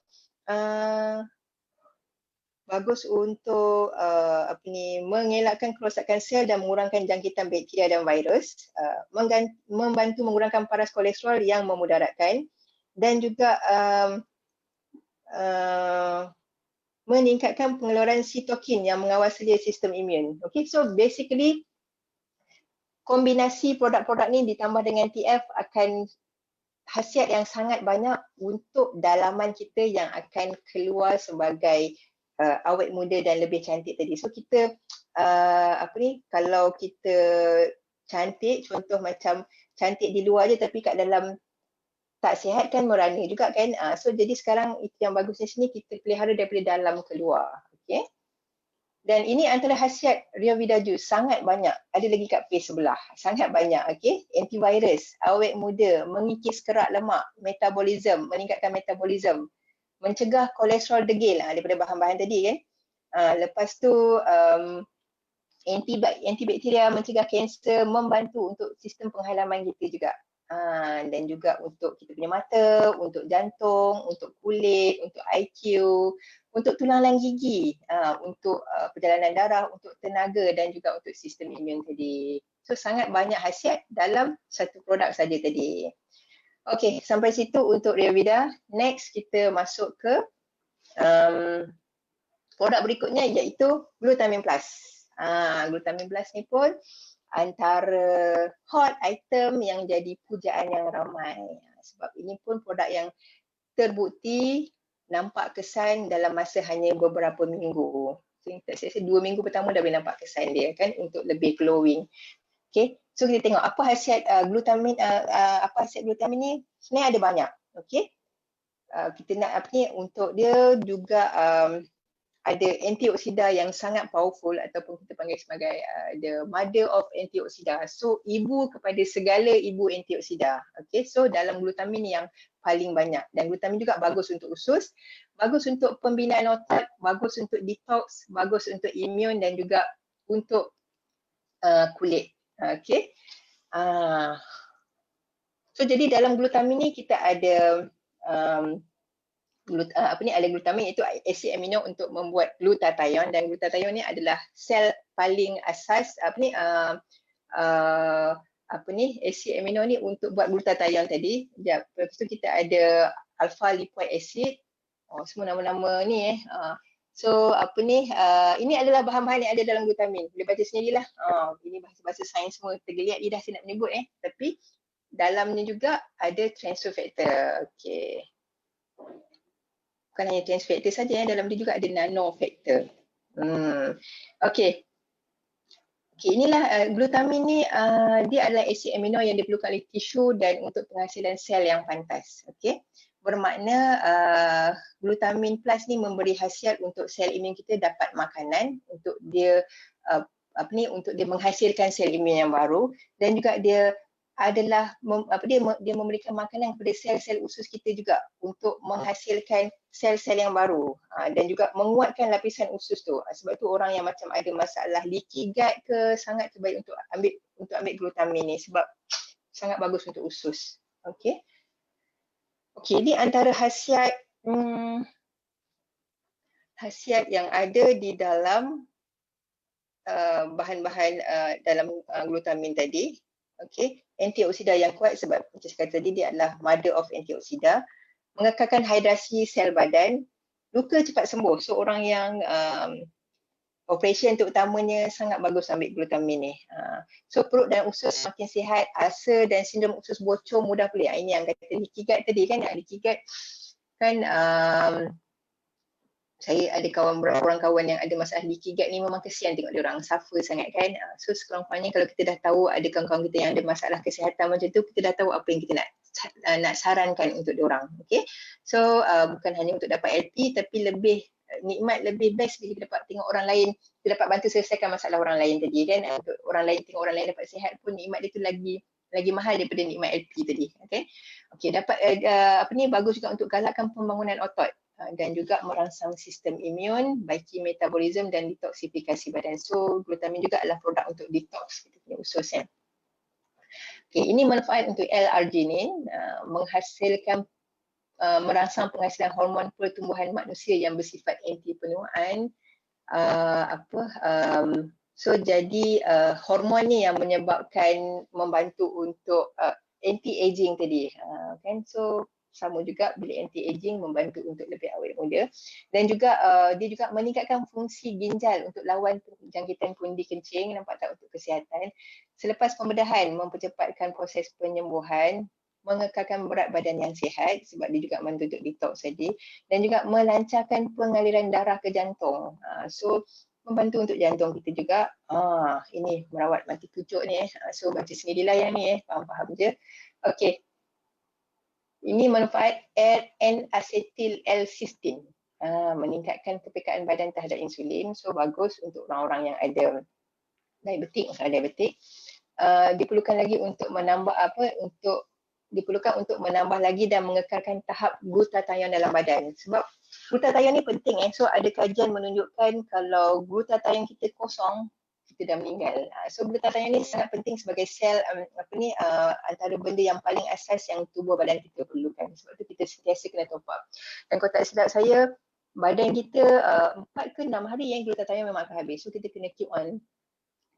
mengelakkan kerosakan sel dan mengurangkan jangkitan bakteria dan virus, membantu mengurangkan paras kolesterol yang memudaratkan, dan juga meningkatkan pengeluaran sitokin yang mengawal sedia sistem imun. Okay, so basically kombinasi produk-produk ni ditambah dengan TF akan khasiat yang sangat banyak untuk dalaman kita yang akan keluar sebagai awet muda dan lebih cantik tadi. So kita kalau kita cantik, contoh macam cantik di luar je tapi kat dalam tak sihat kan, merana juga kan. So jadi sekarang itu yang bagusnya sini kita pelihara daripada dalam keluar. Okay. Dan ini antara khasiat Rio Vida Juice, sangat banyak. Ada lagi kat page sebelah, sangat banyak. Okay. Antivirus, awet muda, mengikis kerak lemak, metabolism, meningkatkan metabolism, mencegah kolesterol degil daripada bahan-bahan tadi kan. Lepas tu antibakteria, mencegah kanser, membantu untuk sistem penghalaman kita juga. Dan juga untuk kita punya mata, untuk jantung, untuk kulit, untuk IQ, untuk tulang gigi, untuk perjalanan darah, untuk tenaga dan juga untuk sistem imun tadi. So sangat banyak khasiat dalam satu produk saja tadi. Okey, sampai situ untuk Rio Vida. Next kita masuk ke produk berikutnya iaitu Glutamine Plus. Glutamine Plus ni pun antara hot item yang jadi pujaan yang ramai. Sebab ini pun produk yang terbukti nampak kesan dalam masa hanya beberapa minggu. Saya rasa 2 minggu pertama dah boleh nampak kesan dia kan, untuk lebih glowing. Okay, so kita tengok apa khasiat glutamin, apa khasiat glutamin ni. Sebenarnya ada banyak. Okay, kita nak untuk dia juga ada antioksida yang sangat powerful, ataupun kita panggil sebagai the mother of antioksida. So ibu kepada segala ibu antioksida. Okay, so dalam glutamin yang paling banyak. Dan glutamin juga bagus untuk usus, bagus untuk pembinaan otot, bagus untuk detox, bagus untuk imun dan juga untuk kulit. Okay. So jadi dalam glutamin ni kita ada ada glutamin, iaitu asid amino untuk membuat glutathione, dan glutathione ni adalah sel paling asas asid amino ni untuk buat glutathione tadi. Lepas tu kita ada alpha lipoic acid. Semua nama-nama ni So ini adalah bahan-bahan yang ada dalam glutamin. Boleh baca sendirilah. Ini bahasa-bahasa sains semua, tergeliat lidah saya nak menyebut tapi dalamnya juga ada transfer factor. Okey. Bukan hanya transfer factor saja, dalam dia juga ada nano factor. Okey. Okey, inilah glutamin ni, dia adalah asid amino yang diperlukan oleh tisu dan untuk penghasilan sel yang pantas. Okey. Bermakna glutamin plus ni memberi khasiat untuk sel imun kita dapat makanan untuk dia untuk dia menghasilkan sel imun yang baru, dan juga dia adalah dia memberikan makanan kepada sel-sel usus kita juga untuk menghasilkan sel-sel yang baru dan juga menguatkan lapisan usus tu. Sebab tu orang yang macam ada masalah leaky gut ke sangat terbaik untuk ambil glutamin ni sebab sangat bagus untuk usus. Okey. Okey, ini antara khasiat khasiat yang ada di dalam bahan-bahan dalam glutamin tadi. Okey, antioksida yang kuat sebab macam saya kata tadi dia adalah mother of antioksida, mengekalkan hidrasi sel badan, luka cepat sembuh. So orang yang operation terutamanya sangat bagus ambil glutamin ni. So perut dan usus semakin sihat, ulcer dan sindrom usus bocor mudah pulih. Ini yang kata leaky gut tadi kan, leaky gut kan saya ada orang kawan yang ada masalah leaky gut ni memang kesian tengok dia orang suffer sangat kan. So sekurang-kurangnya kalau kita dah tahu ada kawan-kawan kita yang ada masalah kesihatan macam tu, kita dah tahu apa yang kita nak sarankan untuk dia orang. Okay. So bukan hanya untuk dapat LP tapi lebih nikmat, lebih best bila kita dapat tengok orang lain, kita dapat bantu selesaikan masalah orang lain tadi kan. Untuk orang lain, tengok orang lain dapat sihat pun nikmat dia tu lagi mahal daripada nikmat LP tadi. Okay. Okay, dapat bagus juga untuk galakkan pembangunan otot dan juga merangsang sistem imun, baiki metabolisme dan detoksifikasi badan. So glutamin juga adalah produk untuk detox kita punya usus ya. Okay, ini manfaat untuk L-arginin, menghasilkan merangsang penghasilan hormon pertumbuhan manusia yang bersifat anti penuaan. So jadi hormon ni yang menyebabkan membantu untuk anti-aging tadi kan. So sama juga bila anti-aging membantu untuk lebih awet muda dan juga dia juga meningkatkan fungsi ginjal untuk lawan jangkitan pundi kencing, nampak tak, untuk kesihatan. Selepas pembedahan mempercepatkan proses penyembuhan, mengekalkan berat badan yang sihat sebab dia juga membantu untuk detox tadi dan juga melancarkan pengaliran darah ke jantung. So membantu untuk jantung kita juga. Ini merawat mati pucuk ni so baca sendirilah yang ni faham-faham je. Okey. Ini manfaat N-acetyl L-cysteine, meningkatkan kepekaan badan terhadap insulin. So bagus untuk orang-orang yang ada diabetik, masalah diabetik. Diperlukan lagi untuk menambah diperlukan untuk menambah lagi dan mengekalkan tahap glutathione dalam badan. Sebab glutathione ni penting So ada kajian menunjukkan kalau glutathione kita kosong, kita dah meninggal. So glutathione ni sangat penting sebagai sel antara benda yang paling asas yang tubuh badan kita perlukan. Sebab tu kita sentiasa kena top up. Dan kalau tak silap saya, badan kita 4 ke 6 hari yang glutathione memang akan habis. So kita kena keep on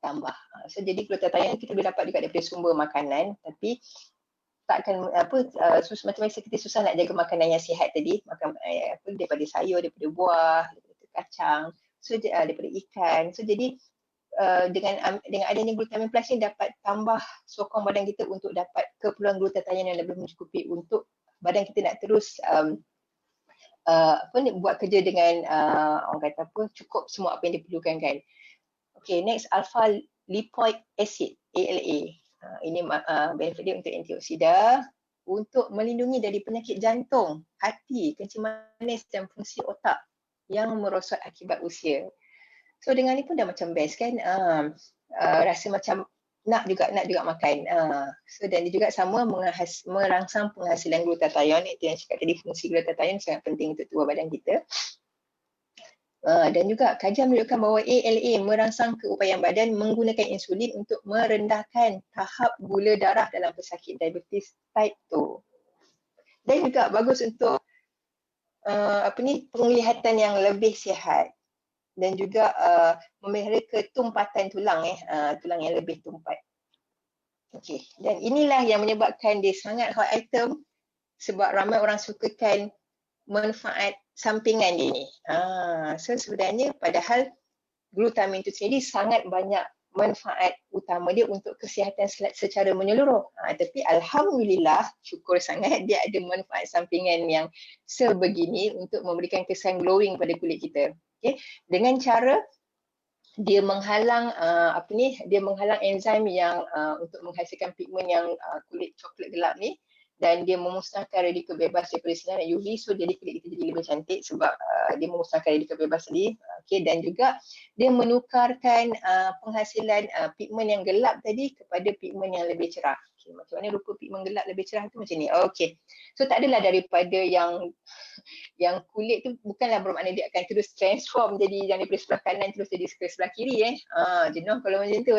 tambah. So jadi glutathione kita boleh dapat juga daripada sumber makanan, tapi takkan macam biasa kita susah nak jaga makanan yang sihat tadi, makan daripada sayur, daripada buah, daripada kacang, so daripada ikan. So jadi dengan adanya glutamin plus ni dapat tambah sokong badan kita untuk dapat keperluan glutathione yang lebih mencukupi untuk badan kita nak terus buat kerja dengan orang kata cukup semua apa yang diperlukan kan. Okay, next alpha lipoic acid, ALA. Ini benefit dia untuk antioksida, untuk melindungi dari penyakit jantung, hati, kencing manis dan fungsi otak yang merosot akibat usia. So dengan ni pun dah macam best kan, rasa macam nak juga makan. So dan dia juga sama merangsang penghasilan glutathione. Itu yang cakap tadi, fungsi glutathione sangat penting untuk tubuh badan kita. Dan juga kajian menunjukkan bahawa ALA merangsang keupayaan badan menggunakan insulin untuk merendahkan tahap gula darah dalam pesakit diabetes type 2. Dan juga bagus untuk penglihatan yang lebih sihat dan juga memelihara ketumpatan tulang tulang yang lebih tumpat. Okey, dan inilah yang menyebabkan dia sangat hot item sebab ramai orang sukakan manfaat sampingan dia ni. So sebenarnya padahal glutamin itu sendiri sangat banyak manfaat utama dia untuk kesihatan secara menyeluruh. Tapi alhamdulillah, syukur sangat dia ada manfaat sampingan yang sebegini untuk memberikan kesan glowing pada kulit kita. Okay? Dengan cara dia menghalang dia menghalang enzim yang untuk menghasilkan pigmen yang kulit coklat gelap ni dan dia memusnahkan radical bebas daripada sinar UV, so jadi kulit kita jadi lebih cantik sebab dia memusnahkan radical bebas tadi. Okay, dan juga dia menukarkan penghasilan pigmen yang gelap tadi kepada pigmen yang lebih cerah. Okay, macam mana rupa pigmen gelap lebih cerah tu macam ni. Okay, so tak adalah daripada yang kulit tu bukanlah bermakna dia akan terus transform jadi yang daripada sebelah kanan terus jadi ke sebelah kiri jenuh kalau macam tu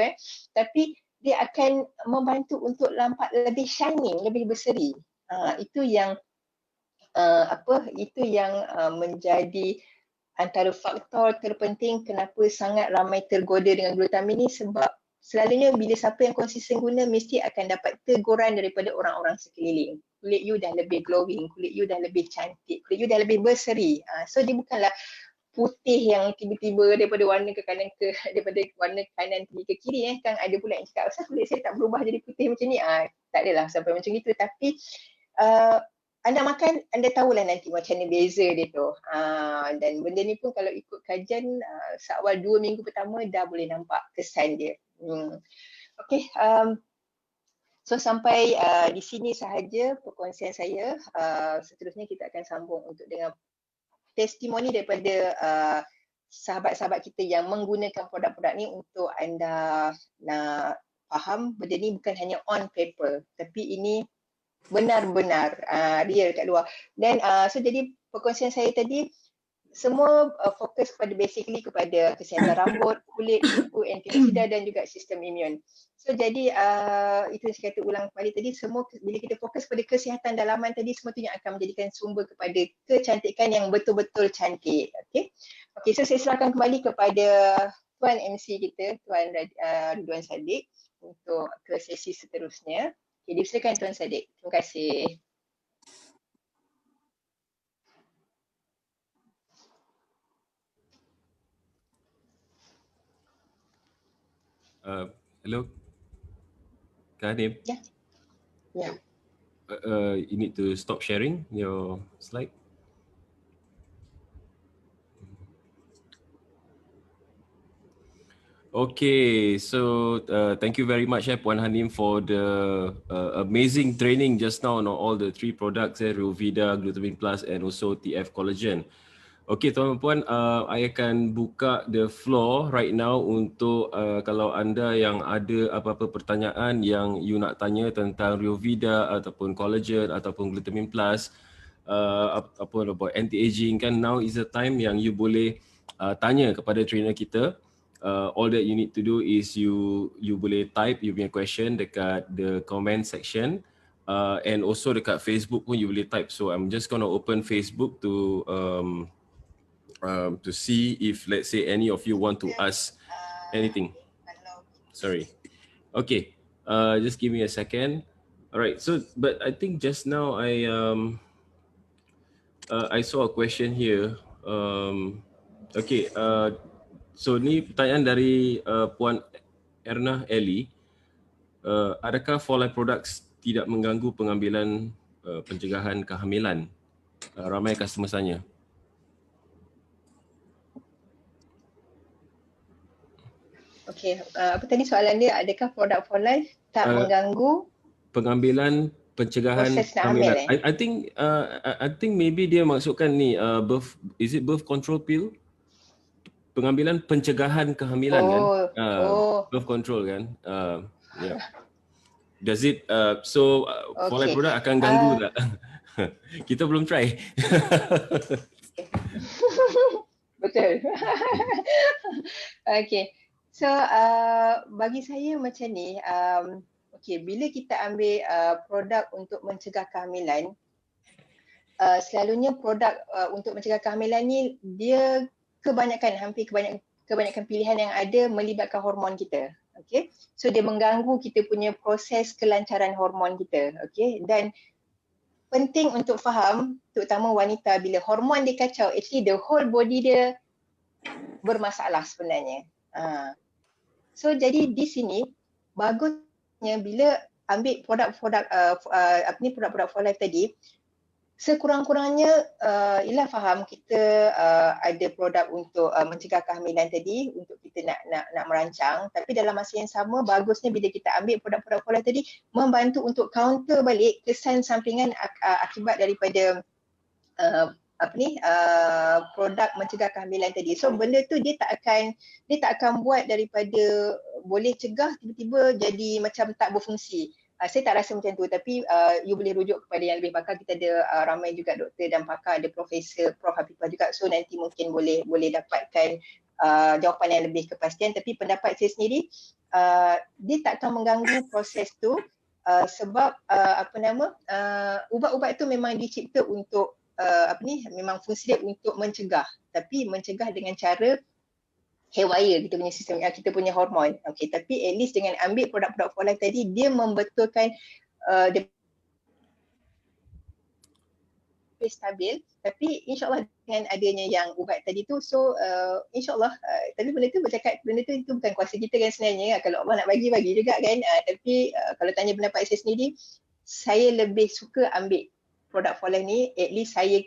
tapi dia akan membantu untuk nampak lebih shining, lebih berseri. Itu yang menjadi antara faktor terpenting kenapa sangat ramai tergoda dengan glutamin ni, sebab selalunya bila siapa yang konsisten guna mesti akan dapat teguran daripada orang-orang sekeliling. Kulit you dah lebih glowing, kulit you dah lebih cantik, kulit you dah lebih berseri. So dia bukanlah putih yang tiba-tiba daripada warna ke kanan ke daripada warna kanan pergi ke kiri kan ada pula yang cakap asal kulit saya tak berubah jadi putih macam ni. Tak adalah sampai macam itu, tapi anda makan anda tahulah nanti macam mana beza dia tu. Dan benda ni pun kalau ikut kajian seawal 2 minggu pertama dah boleh nampak kesan dia. Okey, so sampai di sini sahaja perkongsian saya. Seterusnya kita akan sambung untuk dengan testimoni daripada sahabat-sahabat kita yang menggunakan produk-produk ni untuk anda nak faham benda ni bukan hanya on paper tapi ini benar-benar real kat luar. Dan so jadi perkongsian saya tadi semua fokus kepada basically kepada kesihatan rambut, kulit, kuku, antioksida dan juga sistem imun. So jadi itu yang saya kata ulang kembali tadi, semua bila kita fokus pada kesihatan dalaman tadi, semua tu yang akan menjadikan sumber kepada kecantikan yang betul-betul cantik. Okey, so saya serahkan kembali kepada Tuan MC kita, Tuan Ridwan Sadiq untuk ke sesi seterusnya. Okay, dipersilakan Tuan Sadiq. Terima kasih. Hello, Kak Hanim. Yeah. You need to stop sharing your slide. Okay, so thank you very much, Puan Hanim, for the amazing training just now on all the 3 products, Ryovida, Glutamine Plus, and also TF Collagen. Okay, tuan-puan, I akan buka the floor right now untuk kalau anda yang ada apa-apa pertanyaan yang you nak tanya tentang Ryovida ataupun collagen ataupun Glutamine Plus, apa about anti-aging kan, now is the time yang you boleh tanya kepada trainer kita. All that you need to do is you boleh type you punya question dekat the comment section. And also dekat Facebook pun you boleh type. So I'm just gonna open Facebook to see if let's say any of you want to ask anything. Sorry. Okay. Just give me a second. All right. So, but I think just now I saw a question here. Okay. So ni pertanyaan dari Puan Erna Eli. Adakah For Life Products tidak mengganggu pengambilan pencegahan kehamilan? Ramai customer tanya. Okey, apa tadi soalan dia, adakah produk For Life tak mengganggu pengambilan pencegahan kehamilan? I think maybe dia maksudkan ni birth control pill? Pengambilan pencegahan kehamilan kan? Birth control kan? Yeah. Does it For Life product akan ganggu tak? Kita belum try. Betul. Okay. So bagi saya macam ni, okay, bila kita ambil produk untuk mencegah kehamilan, selalunya produk untuk mencegah kehamilan ni dia hampir kebanyakan pilihan yang ada melibatkan hormon kita. Okay, so dia mengganggu kita punya proses kelancaran hormon kita. Okay, dan penting untuk faham, terutama wanita, bila hormon dia kacau, actually the whole body dia bermasalah sebenarnya. So jadi di sini bagusnya bila ambil produk-produk produk-produk For Life tadi, Sekurang-kurangnya ialah faham kita ada produk untuk mencegah kehamilan tadi untuk kita nak merancang, tapi dalam masa yang sama bagusnya bila kita ambil produk-produk pola tadi membantu untuk counter balik kesan sampingan akibat daripada produk mencegah kehamilan tadi. So benda tu dia tak akan buat daripada boleh cegah tiba-tiba jadi macam tak berfungsi. Saya tak rasa macam tu, tapi you boleh rujuk kepada yang lebih pakar. Kita ada ramai juga doktor dan pakar, ada Profesor Prof Hafifah juga, so nanti mungkin boleh dapatkan jawapan yang lebih kepastian. Tapi pendapat saya sendiri, dia tak akan mengganggu proses tu, sebab ubat-ubat tu memang dicipta untuk memang fungsi dia untuk mencegah, tapi mencegah dengan cara haywire kita punya sistem, kita punya hormon. Okey, tapi at least dengan ambil produk-produk for life tadi, dia membetulkan dia stabil. Tapi insyaAllah dengan adanya yang ubat tadi tu, so insyaAllah, tapi benda tu bercakap, benda tu itu bukan kuasa kita kan sebenarnya. Kalau Allah nak bagi juga kan. Tapi kalau tanya pendapat saya sendiri, saya lebih suka ambil produk for life ni. At least saya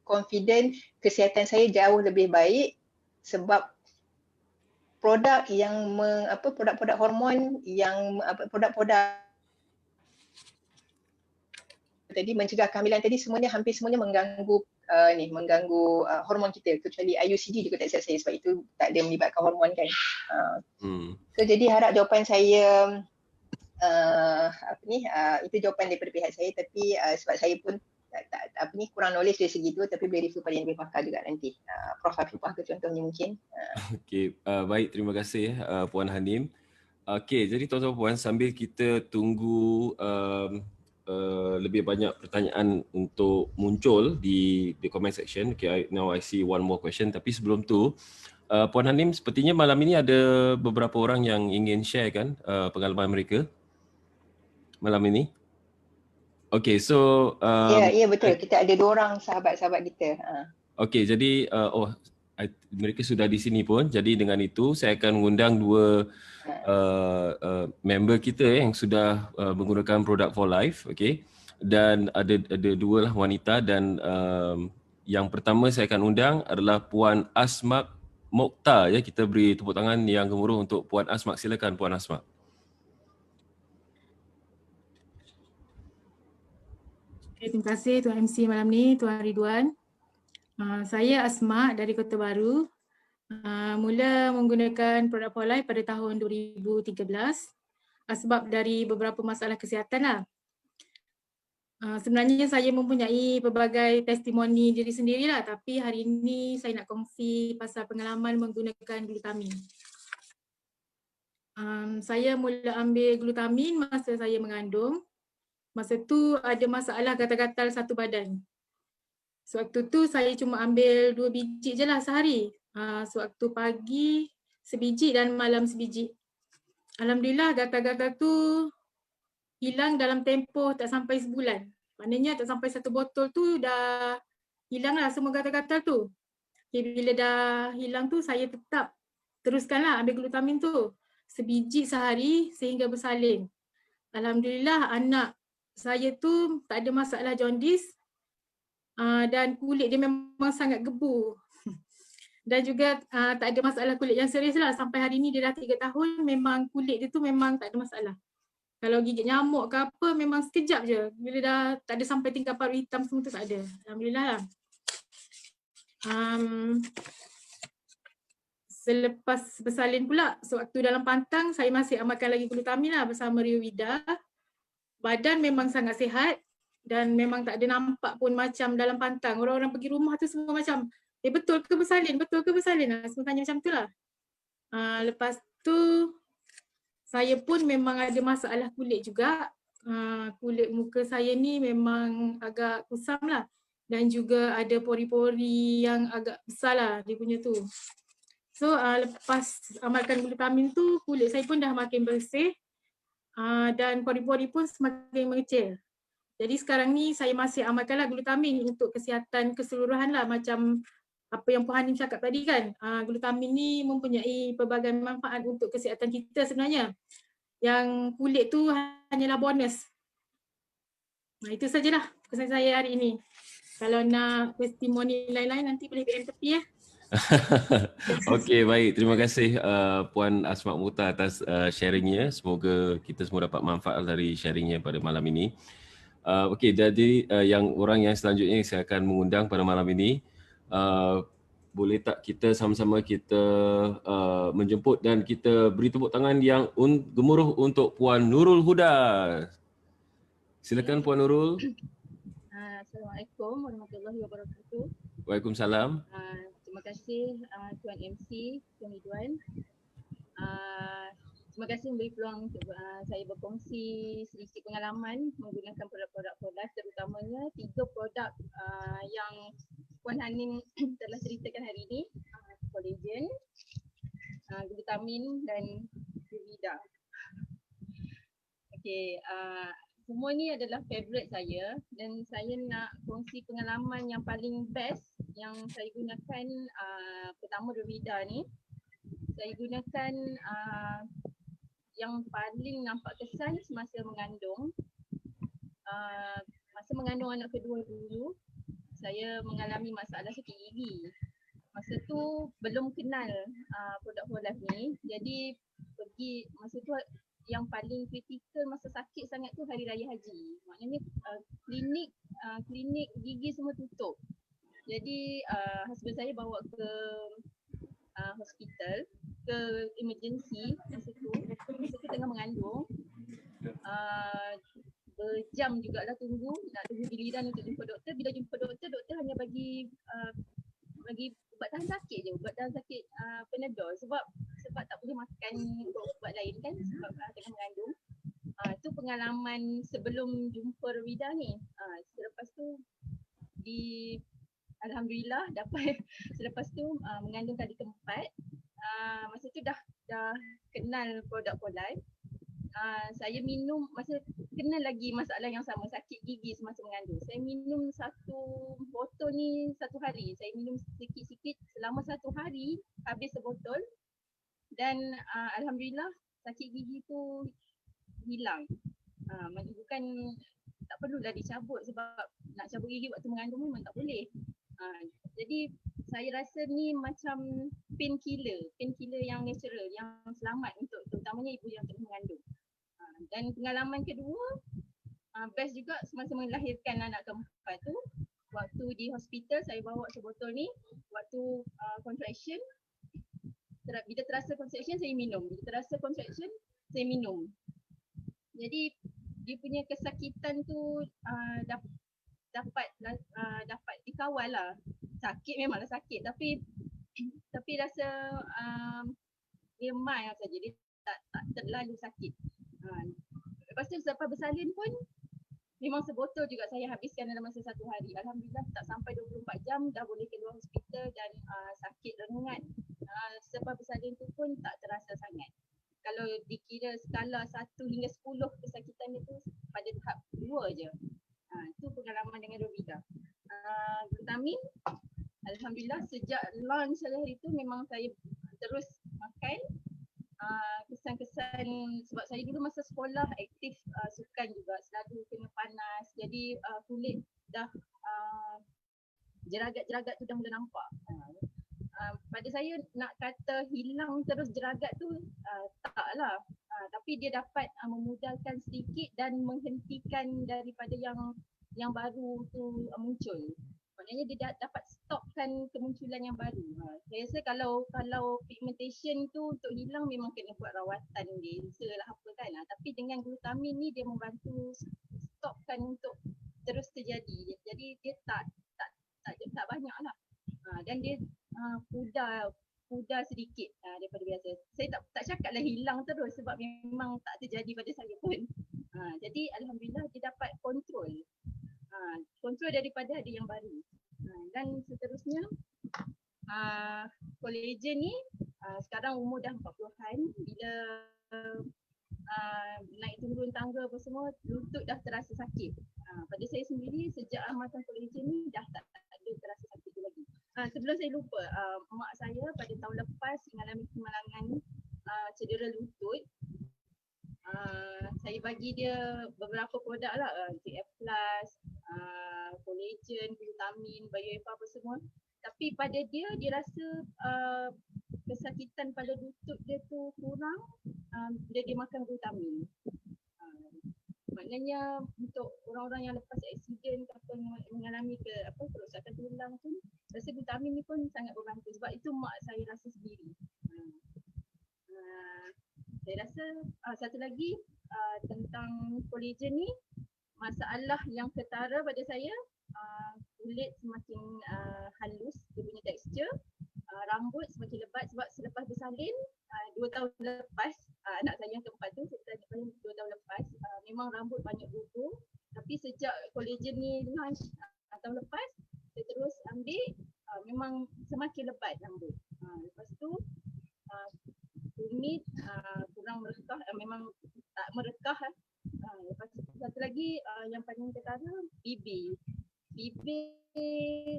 confident kesihatan saya jauh lebih baik, sebab produk yang produk-produk hormon yang produk-produk tadi mencegah kehamilan tadi hampir semuanya mengganggu hormon kita, kecuali IUCD juga tak silap saya, sebab itu tak ada melibatkan hormon kan. So jadi harap jawapan saya itu jawapan daripada pihak saya, tapi sebab saya pun kurang knowledge dari segi tu, tapi boleh refer pada yang lebih pakar juga nanti. Prof Hafifah ke contohnya mungkin. Okey, baik, terima kasih Puan Hanim. Okey, jadi tuan-tuan puan, sambil kita tunggu lebih banyak pertanyaan untuk muncul di comment section. Okay, now I see one more question. Tapi sebelum tu, Puan Hanim, sepertinya malam ini ada beberapa orang yang ingin share kan pengalaman mereka malam ini. Okay, so ya betul. Kita ada 2 orang sahabat-sahabat kita. Okay, jadi mereka sudah di sini pun. Jadi dengan itu saya akan mengundang 2 member kita yang sudah menggunakan produk for life. Okay, dan ada 2 lah wanita, dan yang pertama saya akan undang adalah Puan Asmak Mokhtar. Ya, kita beri tepuk tangan yang gemuruh untuk Puan Asmak. Silakan Puan Asmak. Okay, terima kasih Tuan MC malam ni, Tuan Ridwan. Saya Asmak dari Kota Baru. Mula menggunakan produk for life pada tahun 2013 sebab dari beberapa masalah kesihatan lah. Sebenarnya saya mempunyai pelbagai testimoni diri sendirilah, tapi hari ini saya nak kongsi pasal pengalaman menggunakan glutamin. Saya mula ambil glutamin masa saya mengandung. Masa tu ada masalah gatal-gatal satu badan. Sewaktu tu saya cuma ambil 2 biji je lah sehari. Sewaktu pagi sebiji dan malam sebiji. Alhamdulillah gatal-gatal tu hilang dalam tempoh tak sampai sebulan. Maknanya tak sampai 1 botol tu dah hilang lah semua gatal-gatal tu. Okay, bila dah hilang tu saya tetap teruskanlah ambil glutamin tu. Sebiji sehari sehingga bersalin. Alhamdulillah anak saya tu tak ada masalah jaundice dan kulit dia memang sangat gebu. Dan juga tak ada masalah kulit yang serius lah. Sampai hari ni dia dah 3 tahun, memang kulit dia tu memang tak ada masalah. Kalau gigit nyamuk ke apa memang sekejap je. Bila dah tak ada sampai tingkap paru hitam semua tu tak ada. Alhamdulillah lah. Selepas bersalin pula, sewaktu dalam pantang saya masih amalkan lagi glutamin lah bersama Rio Vida. Badan memang sangat sihat dan memang tak ada nampak pun macam dalam pantang. Orang-orang pergi rumah tu semua macam, betul ke bersalin? Betul ke bersalin? Semua tanya macam tu lah. Lepas tu, saya pun memang ada masalah kulit juga. Kulit muka saya ni memang agak kusam lah. Dan juga ada pori-pori yang agak besar lah dia punya tu. So lepas amalkan glutamin tu, kulit saya pun dah makin bersih. Dan pori-pori pun semakin mengecil. Jadi sekarang ni saya masih amalkanlah glutamin untuk kesihatan keseluruhan lah, macam apa yang Puan Hanim cakap tadi kan. Glutamin ni mempunyai pelbagai manfaat untuk kesihatan kita sebenarnya. Yang kulit tu hanyalah bonus. Itu sajalah pesan saya hari ini. Kalau nak testimoni lain-lain nanti boleh PM tepi ya. Okey, baik. Terima kasih Puan Asma Muta atas sharingnya. Semoga kita semua dapat manfaat dari sharingnya pada malam ini. Okey, jadi yang orang yang selanjutnya saya akan mengundang pada malam ini, boleh tak kita sama-sama kita menjemput dan kita beri tepuk tangan yang gemuruh untuk Puan Nurul Huda. Silakan Puan Nurul. Assalamualaikum warahmatullahi wabarakatuh. Waalaikumsalam. Terima kasih Tuan MC, Tuan Ridwan. Terima kasih memberi peluang untuk saya berkongsi sedikit pengalaman menggunakan produk-produk Polife, terutamanya 3 produk yang Puan Hanim telah ceritakan hari ini, collagen, glutamin dan Revida. Okey, semua ni adalah favourite saya dan saya nak kongsi pengalaman yang paling best yang saya gunakan. Pertama Revida ni saya gunakan yang paling nampak kesan semasa mengandung. Masa mengandung anak kedua dulu, saya mengalami masalah sakit gigi. Masa tu belum kenal produk Polife ni, jadi pergi masa tu yang paling kritikal masa sakit sangat tu hari raya haji. Maknanya klinik gigi semua tutup. Jadi husband saya bawa ke hospital, ke emergency masa tu tengah mengandung. Berjam jugalah tunggu, nak tunggu giliran untuk jumpa doktor. Bila jumpa doktor, doktor hanya bagi ubat tahan sakit je, ubat tahan sakit Panadol sebab tak boleh makan ubat lain kan sebab tengah mengandung. Itu pengalaman sebelum jumpa Revida ni. Selepas tu alhamdulillah dapat selepas tu mengandung kali keempat. Masa tu dah kenal produk Polife. Saya minum masa kenal lagi masalah yang sama, sakit gigi semasa mengandung. Saya minum 1 botol ni 1 hari. Saya minum sikit-sikit selama 1 hari, habis sebotol. Dan alhamdulillah sakit gigi tu hilang. Bukan tak perlulah dicabut sebab nak cabut gigi waktu mengandung memang tak boleh. Jadi saya rasa ni macam painkiller yang natural, yang selamat untuk terutamanya ibu yang tengah mengandung. Dan pengalaman kedua, best juga semasa melahirkan anak keempat tu. Waktu di hospital saya bawa sebotol ni, waktu contraction, bila terasa contraction saya minum, bila terasa contraction saya minum. Jadi dia punya kesakitan tu dapat dikawal lah. Sakit memanglah sakit tapi rasa dia mild saja, dia tak terlalu sakit. Lepas tu selepas bersalin pun memang sebotol juga saya habiskan dalam masa 1 hari. Alhamdulillah tak sampai 24 jam dah boleh keluar hospital dan sakit rengat. Selepas bersalin tu pun tak terasa sangat. Kalau dikira skala 1 hingga 10 kesakitan itu pada tahap 2 je. Itu pengalaman dengan Revida. Glutamin, alhamdulillah sejak launch hari itu memang saya terus makan. Kesan-kesan sebab saya dulu masa sekolah aktif sukan juga, selalu kena panas. Jadi kulit dah jeragat-jeragat tu dah mula nampak. Pada saya nak kata hilang terus jeragat tu taklah. Tapi dia dapat memudahkan sedikit dan menghentikan daripada yang baru tu muncul. Maknanya dia dapat stopkan kemunculan yang baru. Saya rasa kalau pigmentation tu untuk hilang memang kena buat rawatan laser lah apa kan. Tapi dengan glutamin ni dia membantu stopkan untuk terus terjadi. Jadi dia tak banyak lah. Dan dia pudar sedikit daripada biasa. Saya tak cakap lah hilang terus sebab memang tak terjadi pada saya pun. Jadi alhamdulillah dia dapat kontrol daripada ada yang baru. Dan seterusnya collagen ni sekarang umur dah 40-an, bila naik turun tangga apa semua lutut dah terasa sakit. Pada saya sendiri sejak amatan collagen ni dah tak ada terasa sakit tu lagi. Sebelum saya lupa, mak saya pada tahun lepas mengalami kemalangan cedera lutut. Saya bagi dia beberapa produk lah, TF Plus, collagen, glutamin, bioFA apa semua. Tapi pada dia rasa kesakitan pada lutut dia tu kurang bila dia makan glutamin. Maknanya untuk orang-orang yang lepas aksiden ataupun mengalami kerosakan tulang tu, rasa glutamin ni pun sangat membantu. Sebab itu mak saya rasa sendiri. Saya rasa satu lagi tentang collagen ni, masalah yang ketara pada saya, kulit semakin halus dia punya tekstur, rambut semakin lebat sebab selepas bersalin 2 tahun lepas, anak saya yang keempat tu saya tanya 2 tahun lepas, memang rambut banyak gugur, tapi sejak collagen ni launch tahun lepas saya terus ambil, memang semakin lebat rambut. Lepas tu tumit, kurang merekah, memang tak merekah. Lepas tu satu lagi yang paling ketara, bibir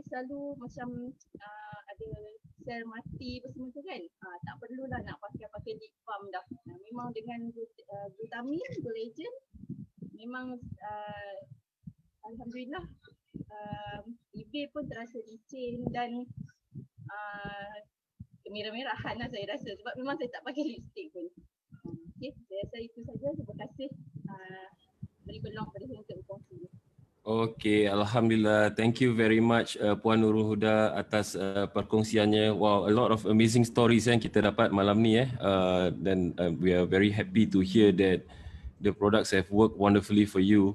selalu macam ada sel mati apa semua tu kan, tak perlulah nak pakai lip balm dah. Memang dengan glutamin, collagen, memang alhamdulillah bibir pun terasa licin dan kemerah-merahan lah saya rasa, sebab memang saya tak pakai lipstick pun. Okay, saya rasa itu saja. Terima kasih beri peluang pada saya untuk berkongsi. Okay, Alhamdulillah. Thank you very much Puan Nurul Huda atas perkongsiannya. Wow, a lot of amazing stories yang kita dapat malam ni dan we are very happy to hear that the products have worked wonderfully for you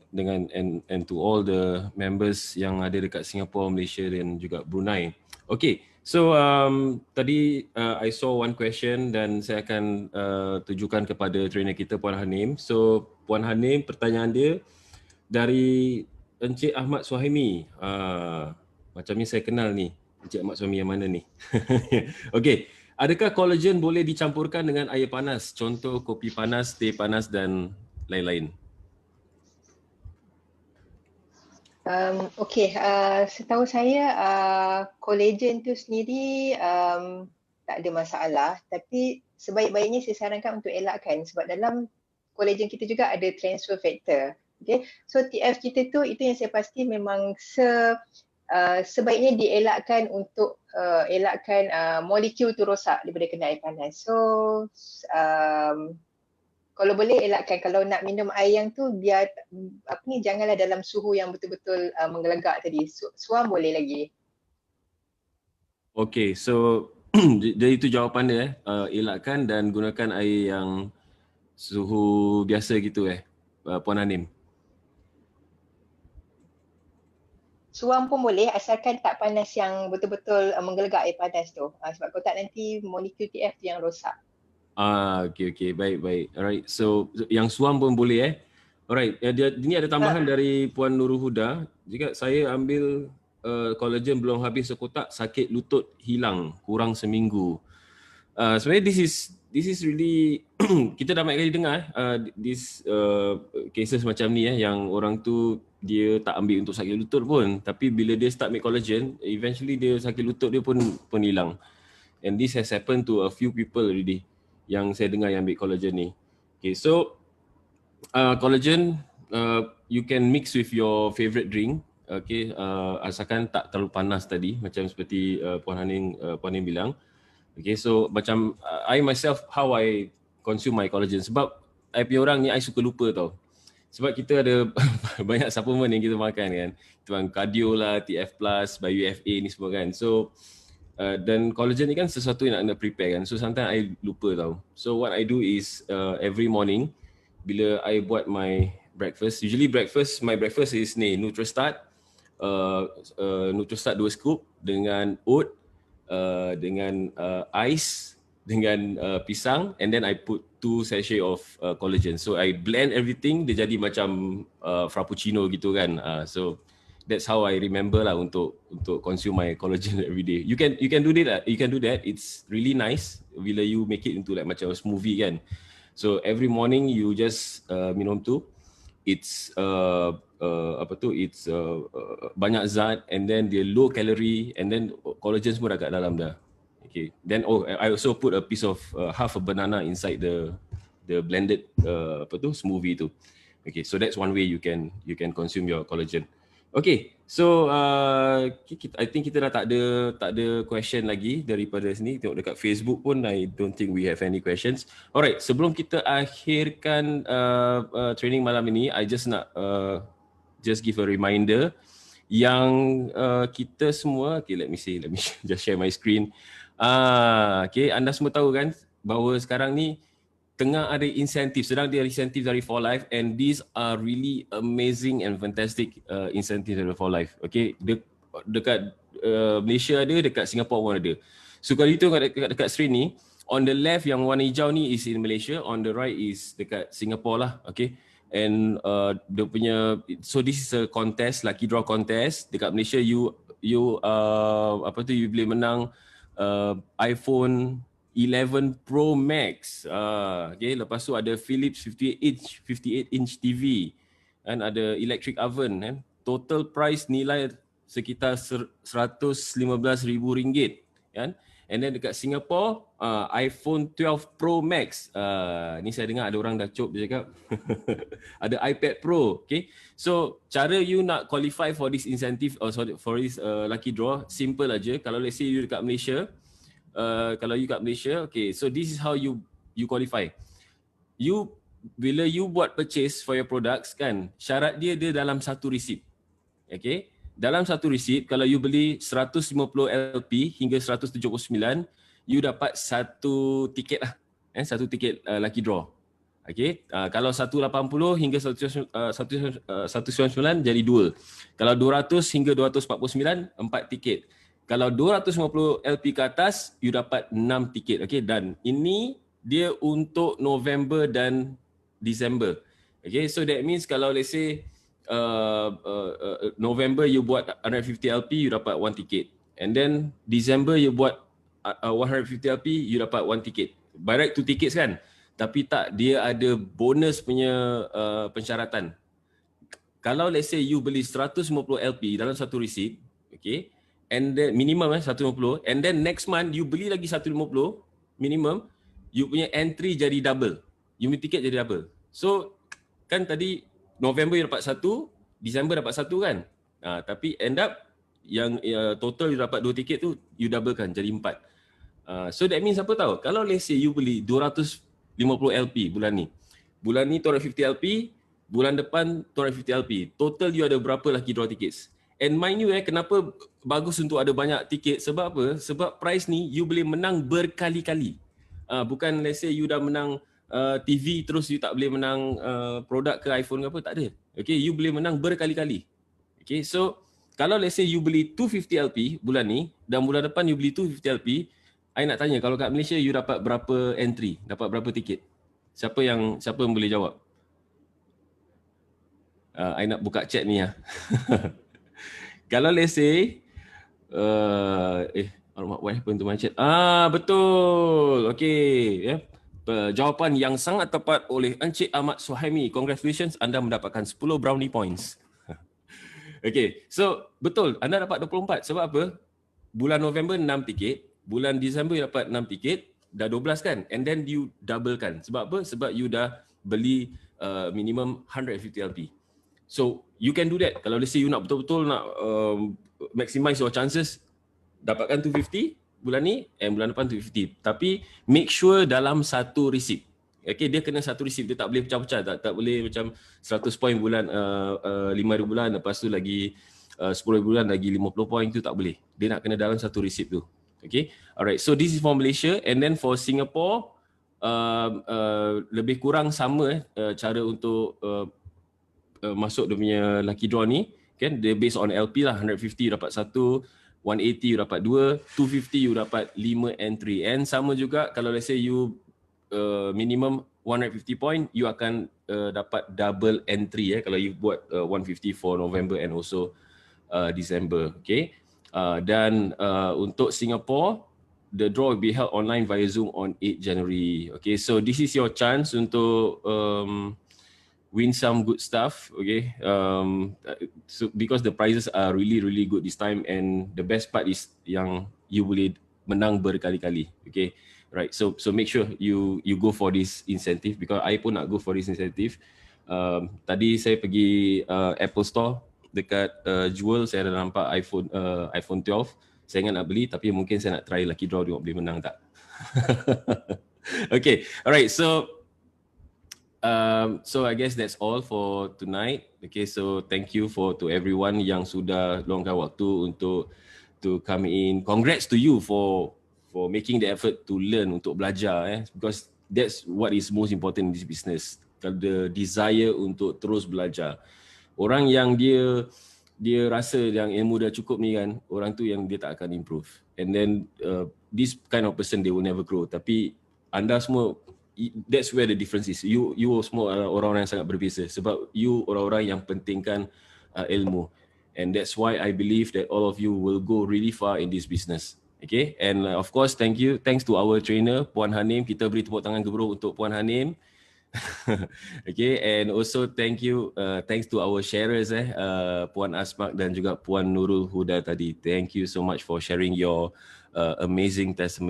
dengan and to all the members yang ada dekat Singapore, Malaysia dan juga Brunei. Okay, so tadi I saw one question dan saya akan tujukan kepada trainer kita Puan Hanim. So Puan Hanim, pertanyaan dia dari Encik Ahmad Suhaimi. Macam ni saya kenal ni. Encik Ahmad Suhaimi yang mana ni? Okey, adakah collagen boleh dicampurkan dengan air panas? Contoh kopi panas, teh panas dan lain-lain. Okey, setahu saya collagen tu sendiri tak ada masalah, tapi sebaik-baiknya saya sarankan untuk elakkan sebab dalam collagen kita juga ada transfer factor. Okay, so TF kita tu itu yang saya pasti memang sebaiknya dielakkan untuk elakkan molekul tu rosak daripada kena air panas. So kalau boleh elakkan, kalau nak minum air yang tu biar janganlah dalam suhu yang betul-betul menggelegak tadi. Suam boleh lagi. Okay, so jadi itu jawapan dia elakkan dan gunakan air yang suhu biasa gitu Puan Hanim. Suam pun boleh asalkan tak panas yang betul-betul menggelegak air panas tu. Sebab kalau tak nanti molekul TF tu yang rosak. Okay, baik. Alright, so yang suam pun boleh Alright, ini ada tambahan dari Puan Nurul Huda. Jika saya ambil collagen belum habis sekotak, sakit lutut hilang kurang seminggu. Sebenarnya this is really kita dah banyak kali dengar this cases macam ni yang orang tu dia tak ambil untuk sakit lutut pun, tapi bila dia start make collagen, eventually dia sakit lutut dia pun hilang. And this has happened to a few people already yang saya dengar yang ambil collagen ni. Okay, so collagen you can mix with your favorite drink. Okay, asalkan tak terlalu panas tadi macam seperti Puan Hanim bilang. Okay, so macam I myself, how I consume my collagen, sebab I punya orang ni I suka lupa tau. Sebab kita ada banyak supplement yang kita makan kan. Tuan cardio lah, TF Plus, BioFA ni semua kan. So dan collagen ni kan sesuatu yang nak prepare kan. So sometimes I lupa tau. So what I do is every morning bila I buat my breakfast, usually my breakfast is ni Nutrostart, Nutrostart 2 scoop dengan oat, dengan ais, dengan pisang, and then I put 2 sachet of collagen. So I blend everything, dia jadi macam frappuccino gitu kan. So that's how I remember lah untuk consume my collagen every day. You can do that. It's really nice bila you make it into like macam a smoothie kan. So every morning you just minum tu. It's banyak zat, and then dia low calorie, and then collagen semua dah kat dalam dah. Okay. Then I also put a piece of half a banana inside the the blended smoothie tu. Okay, so that's one way you can consume your collagen. Okay, so I think kita dah tak ada question lagi daripada sini. Tengok dekat Facebook pun I don't think we have any questions. Alright, sebelum kita akhirkan training malam ini, I just nak just give a reminder yang kita semua, okay, let me just share my screen. Okay, anda semua tahu kan bahawa sekarang ni tengah ada insentif, sedang ada insentif dari For Life, and these are really amazing and fantastic incentive dari For Life. Okay, dekat Malaysia ada, dekat Singapore pun ada. So kalau itu dekat screen ni, on the left yang warna hijau ni is in Malaysia, on the right is dekat Singapore lah. Okay, and dia punya, so this is a contest, lucky draw contest. Dekat Malaysia you boleh menang iPhone 11 Pro Max. Okay, lepas tu ada Philips 58 inch TV, dan ada electric oven, kan. Total price nilai sekitar RM115,000, kan. And then dekat Singapore, iPhone 12 Pro Max. Ni saya dengar ada orang dah cop, dia cakap. Ada iPad Pro. Okay, so cara you nak qualify for this incentive, for this lucky draw, simple aja. Kalau let's say you dekat Malaysia, okay, so this is how you qualify. Bila you buat purchase for your products, kan, syarat dia dalam satu receipt. Okay, dalam satu receipt, kalau you beli 150 LP hingga 179, you dapat satu tiket lah, satu tiket lucky draw. Okay, kalau 180 hingga 199 jadi 2. Kalau 200 hingga 249, 4 tiket. Kalau 250 LP ke atas, you dapat 6 tiket. Okay, dan ini dia untuk November dan December. Okay, so that means kalau let's say November you buat 150 LP, you dapat 1 tiket. And then December you buat 150 LP, you dapat 1 tiket. By right 2 tickets kan? Tapi tak, dia ada bonus punya pensyaratan. Kalau let's say you beli 150 LP dalam satu receipt, okay, and then minimum 150, and then next month you beli lagi 150 minimum, you punya entry jadi double, you punya tiket jadi double. So kan tadi November you dapat 1, December dapat 1 kan, tapi end up yang total you dapat 2 tiket tu you double kan jadi 4. So that means apa tahu, kalau let's say you beli 250 LP bulan ni 250 LP, bulan depan 250 LP, total you ada berapa lucky draw tickets. And mind you, kenapa bagus untuk ada banyak tiket? Sebab apa? Sebab prize ni you boleh menang berkali-kali. Bukan let's say you dah menang TV terus you tak boleh menang produk ke iPhone ke apa, tak ada. Okay, you boleh menang berkali-kali. Okay, so kalau let's say you beli 250 LP bulan ni dan bulan depan you beli 250 LP, I nak tanya, kalau kat Malaysia you dapat berapa entry? Dapat berapa tiket? Siapa yang boleh jawab? I nak buka chat ni lah. Kalau let's say what happened to my chat? Betul. Okay, jawapan yang sangat tepat oleh Encik Ahmad Suhaimi. Congratulations, anda mendapatkan 10 brownie points. Okay, so betul, anda dapat 24. Sebab apa? Bulan November 6 tiket, bulan Disember dapat 6 tiket, dah 12 kan? And then you double kan. Sebab apa? Sebab you dah beli minimum 150 LP. So you can do that. Kalau let's say you nak betul-betul nak maximize your chances, dapatkan 250 bulan ni and bulan depan 250. Tapi make sure dalam satu receipt. Okay, dia kena satu receipt, dia tak boleh pecah-pecah, tak boleh macam 100 poin bulan 5,000 bulan, lepas tu lagi 10,000 bulan lagi 50 poin, tu tak boleh. Dia nak kena dalam satu receipt tu. Okay, alright. So this is for Malaysia, and then for Singapore lebih kurang sama cara untuk masuk dia punya lucky draw ni, kan. Dia based on LP lah. 150 dapat 1, 180 you dapat 2, 250 you dapat 5 entry. And sama juga kalau let's say you minimum 150 point, you akan dapat double entry kalau you buat 150 for November and also December. Okay, dan untuk Singapore, the draw will be held online via Zoom on 8 January. Okay, so this is your chance untuk win some good stuff. Okay, so because the prizes are really good this time, and the best part is yang you boleh menang berkali-kali. Okay, right? So make sure you go for this incentive, because I pun nak go for this incentive. Tadi saya pergi Apple Store dekat Jewel, saya ada nampak iPhone 12. Saya ingat nak beli, tapi mungkin saya nak try lucky draw tengok boleh menang tak. Okay, alright, so I guess that's all for tonight. Okay, so thank you to everyone yang sudah luangkan waktu untuk to come in. Congrats to you for making the effort to learn, untuk belajar, because that's what is most important in this business. The desire untuk terus belajar. Orang yang dia rasa yang ilmu dah cukup ni kan, orang tu yang dia tak akan improve. And then this kind of person, they will never grow. Tapi anda semua, that's where the difference is. You semua orang-orang yang sangat berbeza, sebab you orang-orang yang pentingkan ilmu. And that's why I believe that all of you will go really far in this business. Okay, and of course thanks to our trainer Puan Hanim. Kita beri tepuk tangan gebro untuk Puan Hanim. Okay, and also thanks to our sharers Puan Asmak dan juga Puan Nurul Huda tadi. Thank you so much for sharing your amazing testimony.